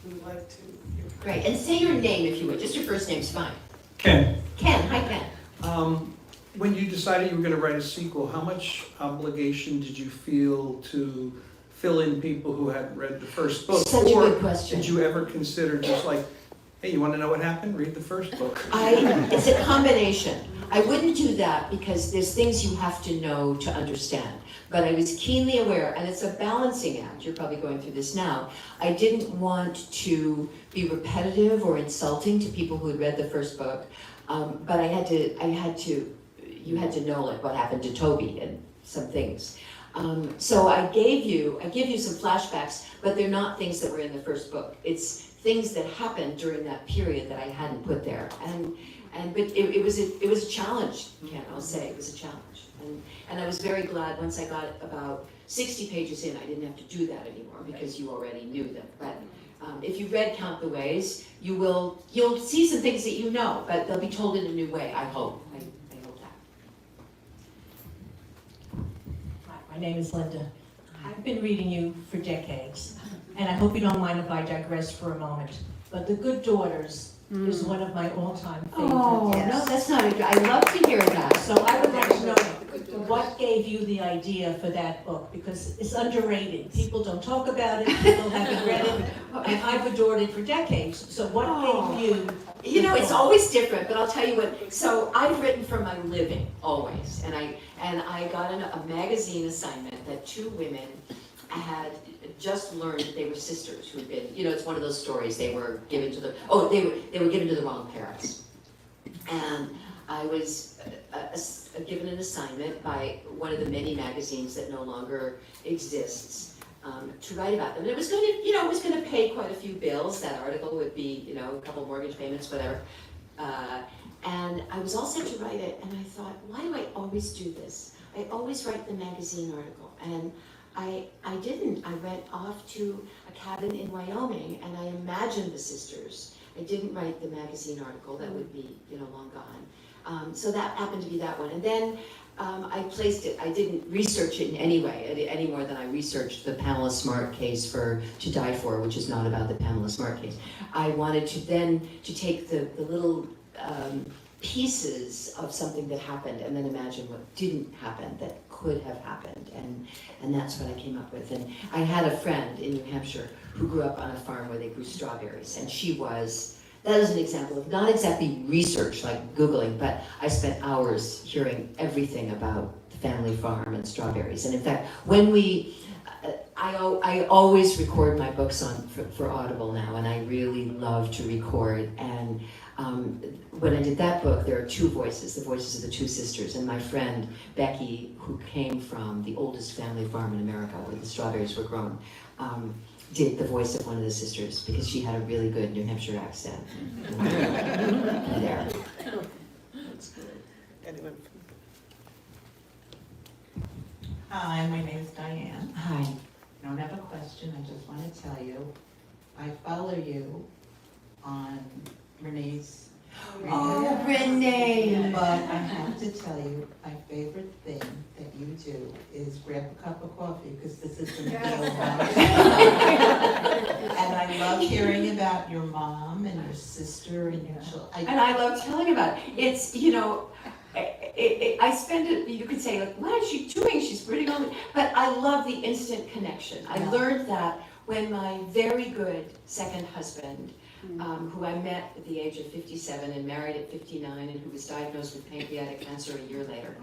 Who'd like to? Great, and say your name if you would, just your first name's fine. Ken, Ken, hi Ken. when you decided you were going to write a sequel, how much obligation did you feel to fill in people who hadn't read the first book? Such a Or good question. did you ever consider just like, hey, you want to know what happened? Read the first book. It's a combination. I wouldn't do that because there's things you have to know to understand. But I was keenly aware, and it's a balancing act, you're probably going through this now. I didn't want to be repetitive or insulting to people who had read the first book, but you had to know like what happened to Toby and some things. So I give you some flashbacks, but they're not things that were in the first book. It's things that happened during that period that I hadn't put there. But it was a challenge, Ken, I'll say, it was a challenge. And I was very glad once I got about 60 pages in, I didn't have to do that anymore because you already knew them. But if you read Count the Ways, you'll see some things that you know, but they'll be told in a new way, I hope. I hope that. Hi, my name is Linda. I've been reading you for decades, and I hope you don't mind if I digress for a moment. But The Good Daughters is one of my all-time favorites. Oh, no, that's not a, I love to hear that. So I would like to know what gave you the idea for that book, because it's underrated. People don't talk about it, people haven't read it, and I've adored it for decades. So what gave you? You know, it's always different, but I'll tell you what, so I've written for my living, always. And I got a magazine assignment that two women had just learned that they were sisters who had been, it's one of those stories, they were given to they were given to the wrong parents. And I was given an assignment by one of the many magazines that no longer exists to write about them. And it was going to pay quite a few bills. That article would be, a couple mortgage payments, whatever. And I was all set to write it, and I thought, why do I always do this? I always write the magazine article. And I didn't. I went off to a cabin in Wyoming, and I imagined the sisters. I didn't write the magazine article. That would be, long gone. So that happened to be that one. And then I placed it. I didn't research it in any way, any more than I researched the Pamela Smart case for To Die For, which is not about the Pamela Smart case. I wanted to take the little pieces of something that happened and then imagine what didn't happen that could have happened, and that's what I came up with. And I had a friend in New Hampshire who grew up on a farm where they grew strawberries, and that is an example of not exactly research like Googling, but I spent hours hearing everything about the family farm and strawberries. And in fact, when I always record my books for Audible now, and I really love to record. And when I did that book, there are two voices, the voices of the two sisters. And my friend Becky, who came from the oldest family farm in America where the strawberries were grown, did the voice of one of the sisters because she had a really good New Hampshire accent. There. That's good. Anyone? Hi, my name is Diane. Hi. I don't have a question, I just want to tell you, I follow you on Renee's. Oh, Renee. But I have to tell you, my favorite thing that you do is grab a cup of coffee, because this is the meal house. And I love hearing about your mom and your sister and your children. And I love telling about it. It's, you know, I spend it, you could say, like, what is she doing? She's pretty lonely. But I love the instant connection. I learned that when my very good second husband, who I met at the age of 57 and married at 59, and who was diagnosed with pancreatic cancer a year later.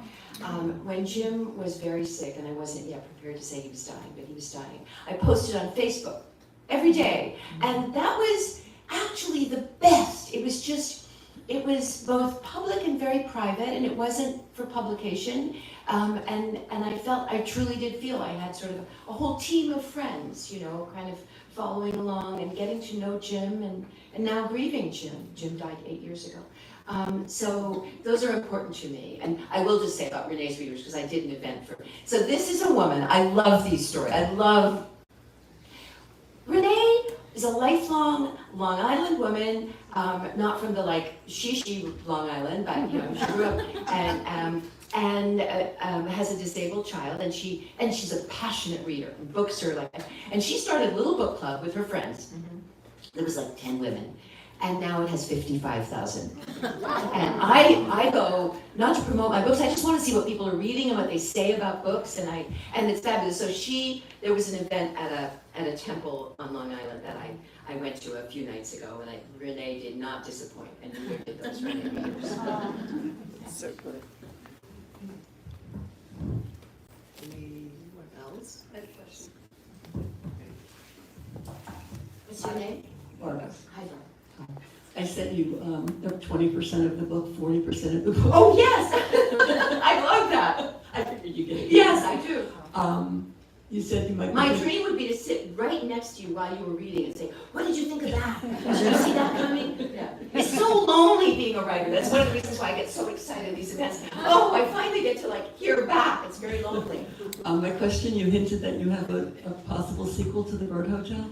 When Jim was very sick, and I wasn't yet prepared to say he was dying, but he was dying, I posted on Facebook every day. And that was actually the best. It was both public and very private, and it wasn't for publication. And I truly did feel I had sort of a whole team of friends, you know, kind of following along and getting to know Jim and now grieving Jim. Jim died 8 years ago. So those are important to me. And I will just say about Renee's readers, because I did an event for, so this is a woman, I love these stories. Renee is a lifelong Long Island woman, not from the shishi Long Island, but you know, she grew up and has a disabled child, and she's a passionate reader. Books are and she started a little book club with her friends. There was 10 women, and now it has 55,000. And I go not to promote my books. I just want to see what people are reading and what they say about books, and it's fabulous. So there was an event at a temple on Long Island that I went to a few nights ago, and Renee did not disappoint, and neither did those Renee readers. So good. Anyone else? What's your name? Barbara. Hi, Laura. I said you 20% of the book, 40% of the book. Oh, yes! I love that. I figured you get it. Yes, I do. You said you might. My dream would be to sit right next to you while you were reading and say, what did you think of that? Did you see that coming? Yeah. It's so lonely being a writer. That's one of the reasons why I get so excited at these events. Oh, I finally get to hear back. It's very lonely. My question, you hinted that you have a possible sequel to The Bird Hotel.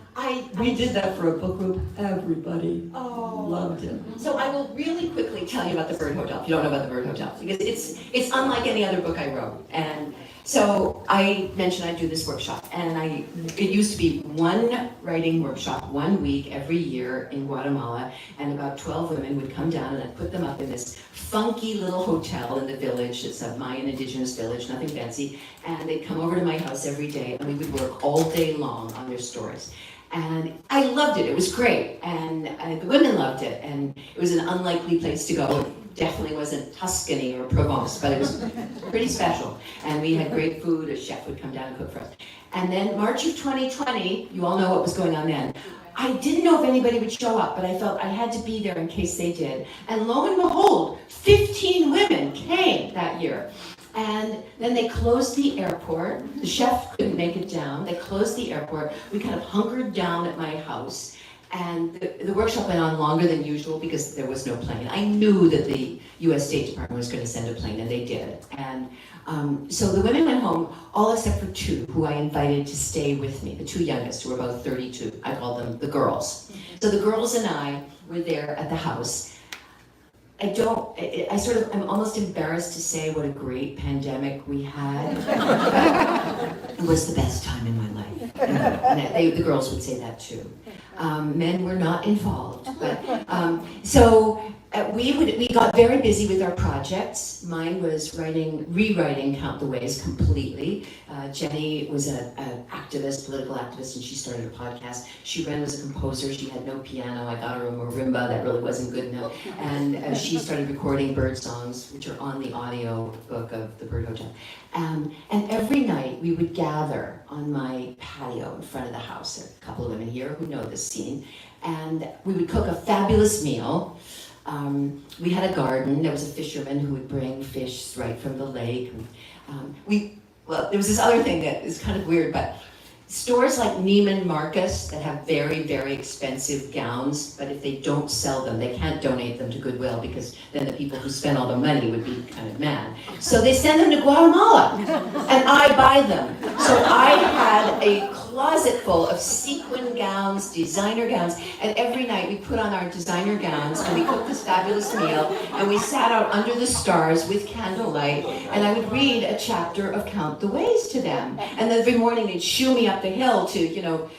We did that for a book group. Everybody loved it. So I will really quickly tell you about The Bird Hotel, if you don't know about The Bird Hotel, because it's unlike any other book I wrote. And so I mentioned I do this workshop, and it used to be one writing workshop 1 week every year in Guatemala, and about 12 women would come down, and I'd put them up in this funky little hotel in the village. It's a Mayan indigenous village, nothing fancy, and they'd come over to my house every day, and we would work all day long on their stories. And I loved it. It was great, and the women loved it, and it was an unlikely place to go. It definitely wasn't Tuscany or Provence, but it was pretty special. And we had great food. A chef would come down and cook for us. And then March of 2020, you all know what was going on then. I didn't know if anybody would show up, but I felt I had to be there in case they did. And lo and behold, 15 women came that year. And then they closed the airport. The chef couldn't make it down. They closed the airport. We kind of hunkered down at my house. And the workshop went on longer than usual because there was no plane. I knew that the U.S. State Department was going to send a plane, and they did. And so the women went home, all except for two who I invited to stay with me, the two youngest, who were about 32. I called them the girls. So the girls and I were there at the house. I'm almost embarrassed to say what a great pandemic we had. It was the best time in my life. And the girls would say that too. Men were not involved. But, we got very busy with our projects. Mine was rewriting Count the Ways completely. Jenny was an activist, political activist, and she started a podcast. Ren was a composer. She had no piano. I got her a marimba that really wasn't good enough. And she started recording bird songs, which are on the audio book of The Bird Hotel. And every night we would gather on my patio in front of the house. There are a couple of women here who know this scene. And we would cook a fabulous meal. We had a garden. There was a fisherman who would bring fish right from the lake. There was this other thing that is kind of weird, but stores like Neiman Marcus that have very, very expensive gowns, but if they don't sell them, they can't donate them to Goodwill because then the people who spend all the money would be kind of mad. So they send them to Guatemala, and I buy them. So I had a closet full of sequin gowns, designer gowns, and every night we put on our designer gowns and we cooked this fabulous meal, and we sat out under the stars with candlelight, and I would read a chapter of Count the Ways to them. And then every morning they'd shoo me up the hill to,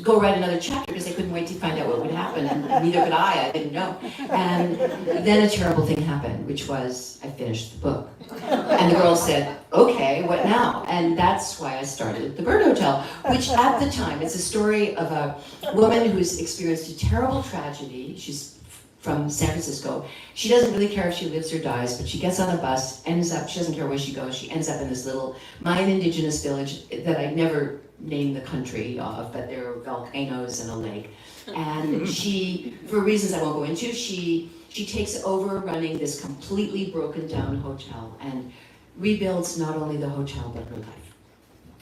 go write another chapter because they couldn't wait to find out what would happen, and neither could I didn't know. And then a terrible thing happened, which was I finished the book. And the girl said, okay, what now? And that's why I started The Bird Hotel, which at the time, it's a story of a woman who's experienced a terrible tragedy. She's from San Francisco. She doesn't really care if she lives or dies, but she gets on a bus, she doesn't care where she goes, she ends up in this little Mayan indigenous village that I never named the country of, but there are volcanoes and a lake. And she, for reasons I won't go into, she takes over running this completely broken down hotel and rebuilds not only the hotel, but her life.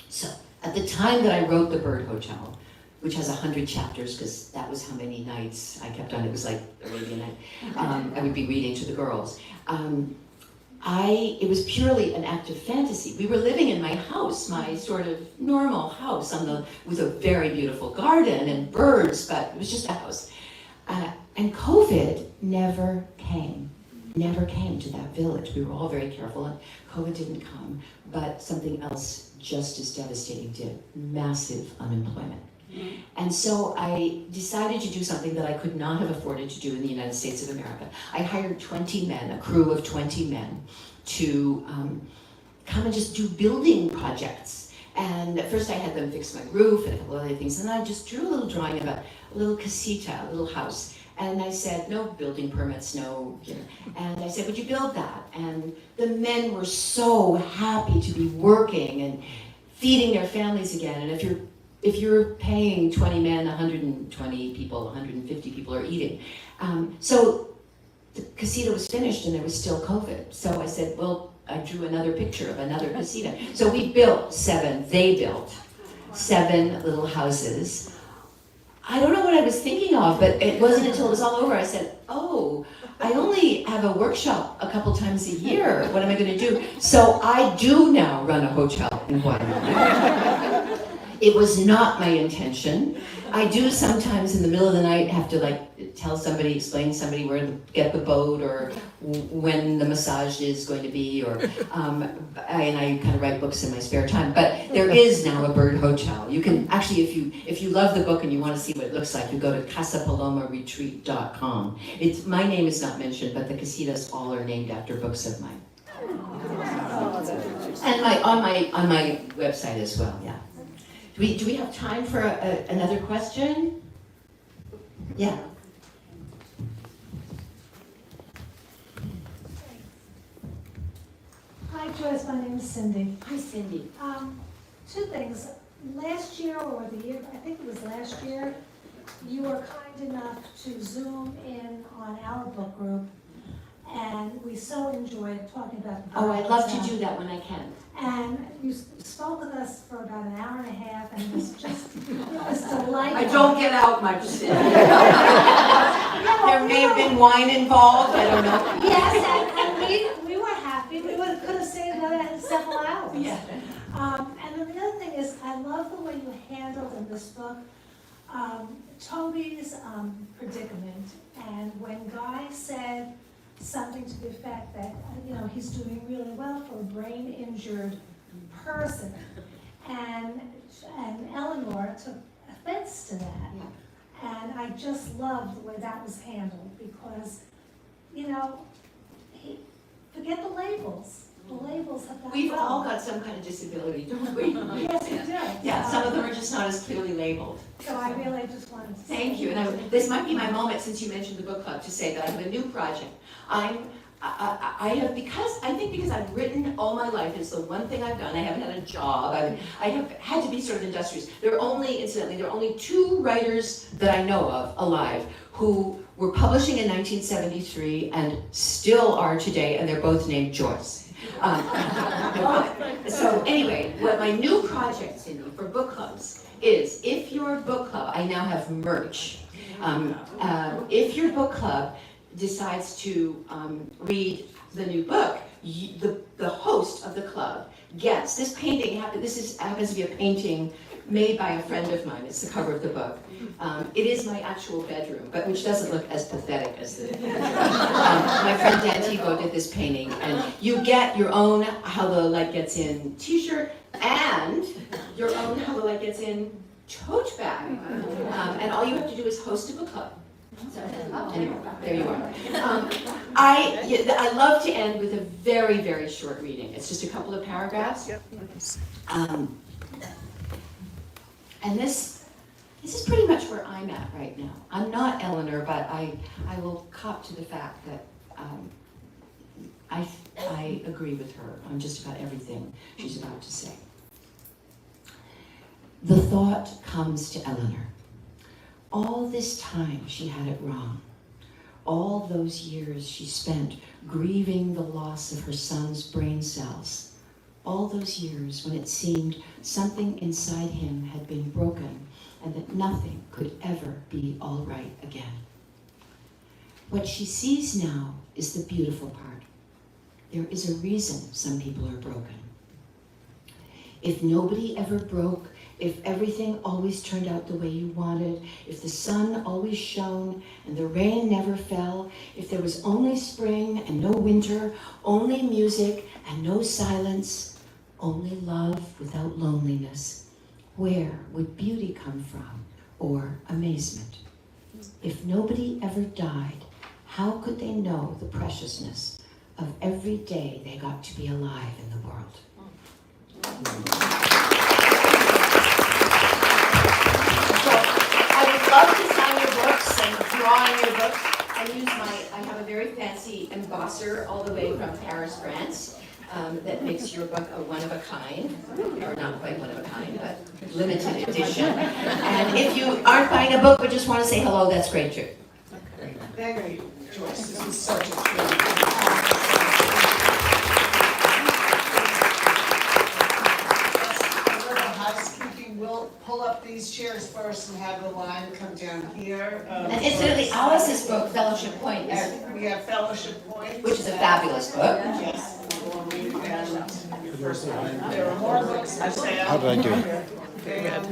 So, at the time that I wrote The Bird Hotel, which has 100 chapters, because that was how many nights I kept on, it was like Arabian Night, I would be reading to the girls. It was purely an act of fantasy. We were living in my house, my sort of normal house with a very beautiful garden and birds, but it was just a house. And COVID never came to that village. We were all very careful, and COVID didn't come, but something else just as devastating did, massive unemployment. And so I decided to do something that I could not have afforded to do in the United States of America. I hired 20 men, a crew of 20 men, to come and just do building projects. And at first I had them fix my roof and a couple other things, and I just drew a little drawing about a little casita, a little house. And I said, no building permits, no, And I said, would you build that? And the men were so happy to be working and feeding their families again. And if you're paying 20 men, 120 people, 150 people are eating. So the casita was finished and there was still COVID. So I said, well, I drew another picture of another casita. So we built they built 7 little houses. I don't know what I was thinking of, but it wasn't until it was all over I said, oh, I only have a workshop a couple times a year. What am I going to do? So I do now run a hotel in Hawaii. It was not my intention. I do sometimes in the middle of the night have to explain somebody where to get the boat or when the massage is going to be, or I kind of write books in my spare time. But there is now a bird hotel. You can actually, if you love the book and you want to see what it looks like, you go to casapalomaretreat.com. My name is not mentioned, but the casitas all are named after books of mine. And on my website as well. Yeah. Do we have time for another question? Yeah. Hi Joyce, my name is Cindy. Hi, Cindy. 2 things. Last year or the year, I think it was last year, you were kind enough to Zoom in on our book group, and we so enjoyed talking about the Oh, I'd love to do that when I can. And you spoke with us for about an hour and a half, and it was delightful. I don't get out much. There may have been wine involved, I don't know. Yes, and we were happy. We could have stayed another several hours. Yeah. And then the other thing is, I love the way you handled in this book Toby's predicament. And when Guy said something to the effect that, he's doing really well for a brain-injured person, and Eleanor took offense to that. Yeah. And I just loved the way that was handled, because, forget the labels. The labels have got We've all got some kind of disability, don't we? Yes, we do. Yeah, some of them are just not as clearly labeled. So I really just wanted to say. Thank you, and this might be my moment, since you mentioned the book club, to say that I have a new project. Because I've written all my life, it's the one thing I've done. I haven't had a job. I have had to be sort of industrious. There are only 2 writers that I know of alive who were publishing in 1973 and still are today, and they're both named Joyce. So anyway, what my new project, Cindy, for book clubs is if your book club, I now have merch, if your book club decides to read the new book, the host of the club gets, this happens to be a painting made by a friend of mine, it's the cover of the book. It is my actual bedroom, but which doesn't look as pathetic as the my friend Dan Tebow did this painting, and you get your own How the Light Gets In t-shirt and your own How the Light Gets In tote bag. And all you have to do is host a book club. So, anyway, there you are. I love to end with a very, very short reading. It's just a couple of paragraphs. And this is pretty much where I'm at right now. I'm not Eleanor, but I will cop to the fact that I agree with her on just about everything she's about to say. The thought comes to Eleanor. All this time she had it wrong. All those years she spent grieving the loss of her son's brain cells. All those years when it seemed something inside him had been broken and that nothing could ever be all right again. What she sees now is the beautiful part. There is a reason some people are broken. If nobody ever broke, if everything always turned out the way you wanted, if the sun always shone and the rain never fell, if there was only spring and no winter, only music and no silence, only love without loneliness, where would beauty come from, or amazement? If nobody ever died, how could they know the preciousness of every day they got to be alive in the world? I would love to sign your books and draw on your books. I have a very fancy embosser all the way from Paris, France, that makes your book a one of a kind, or not quite one of a kind, but limited edition. And if you aren't buying a book but just want to say hello, that's great too. Thank you, Joyce. This was such a treat. We'll pull up these chairs first and have the line come down here. And incidentally, Alice's book, Fellowship Point, We have Fellowship Point. which is a fabulous book. Yes. And there are more books for sale. How did I do? Very good.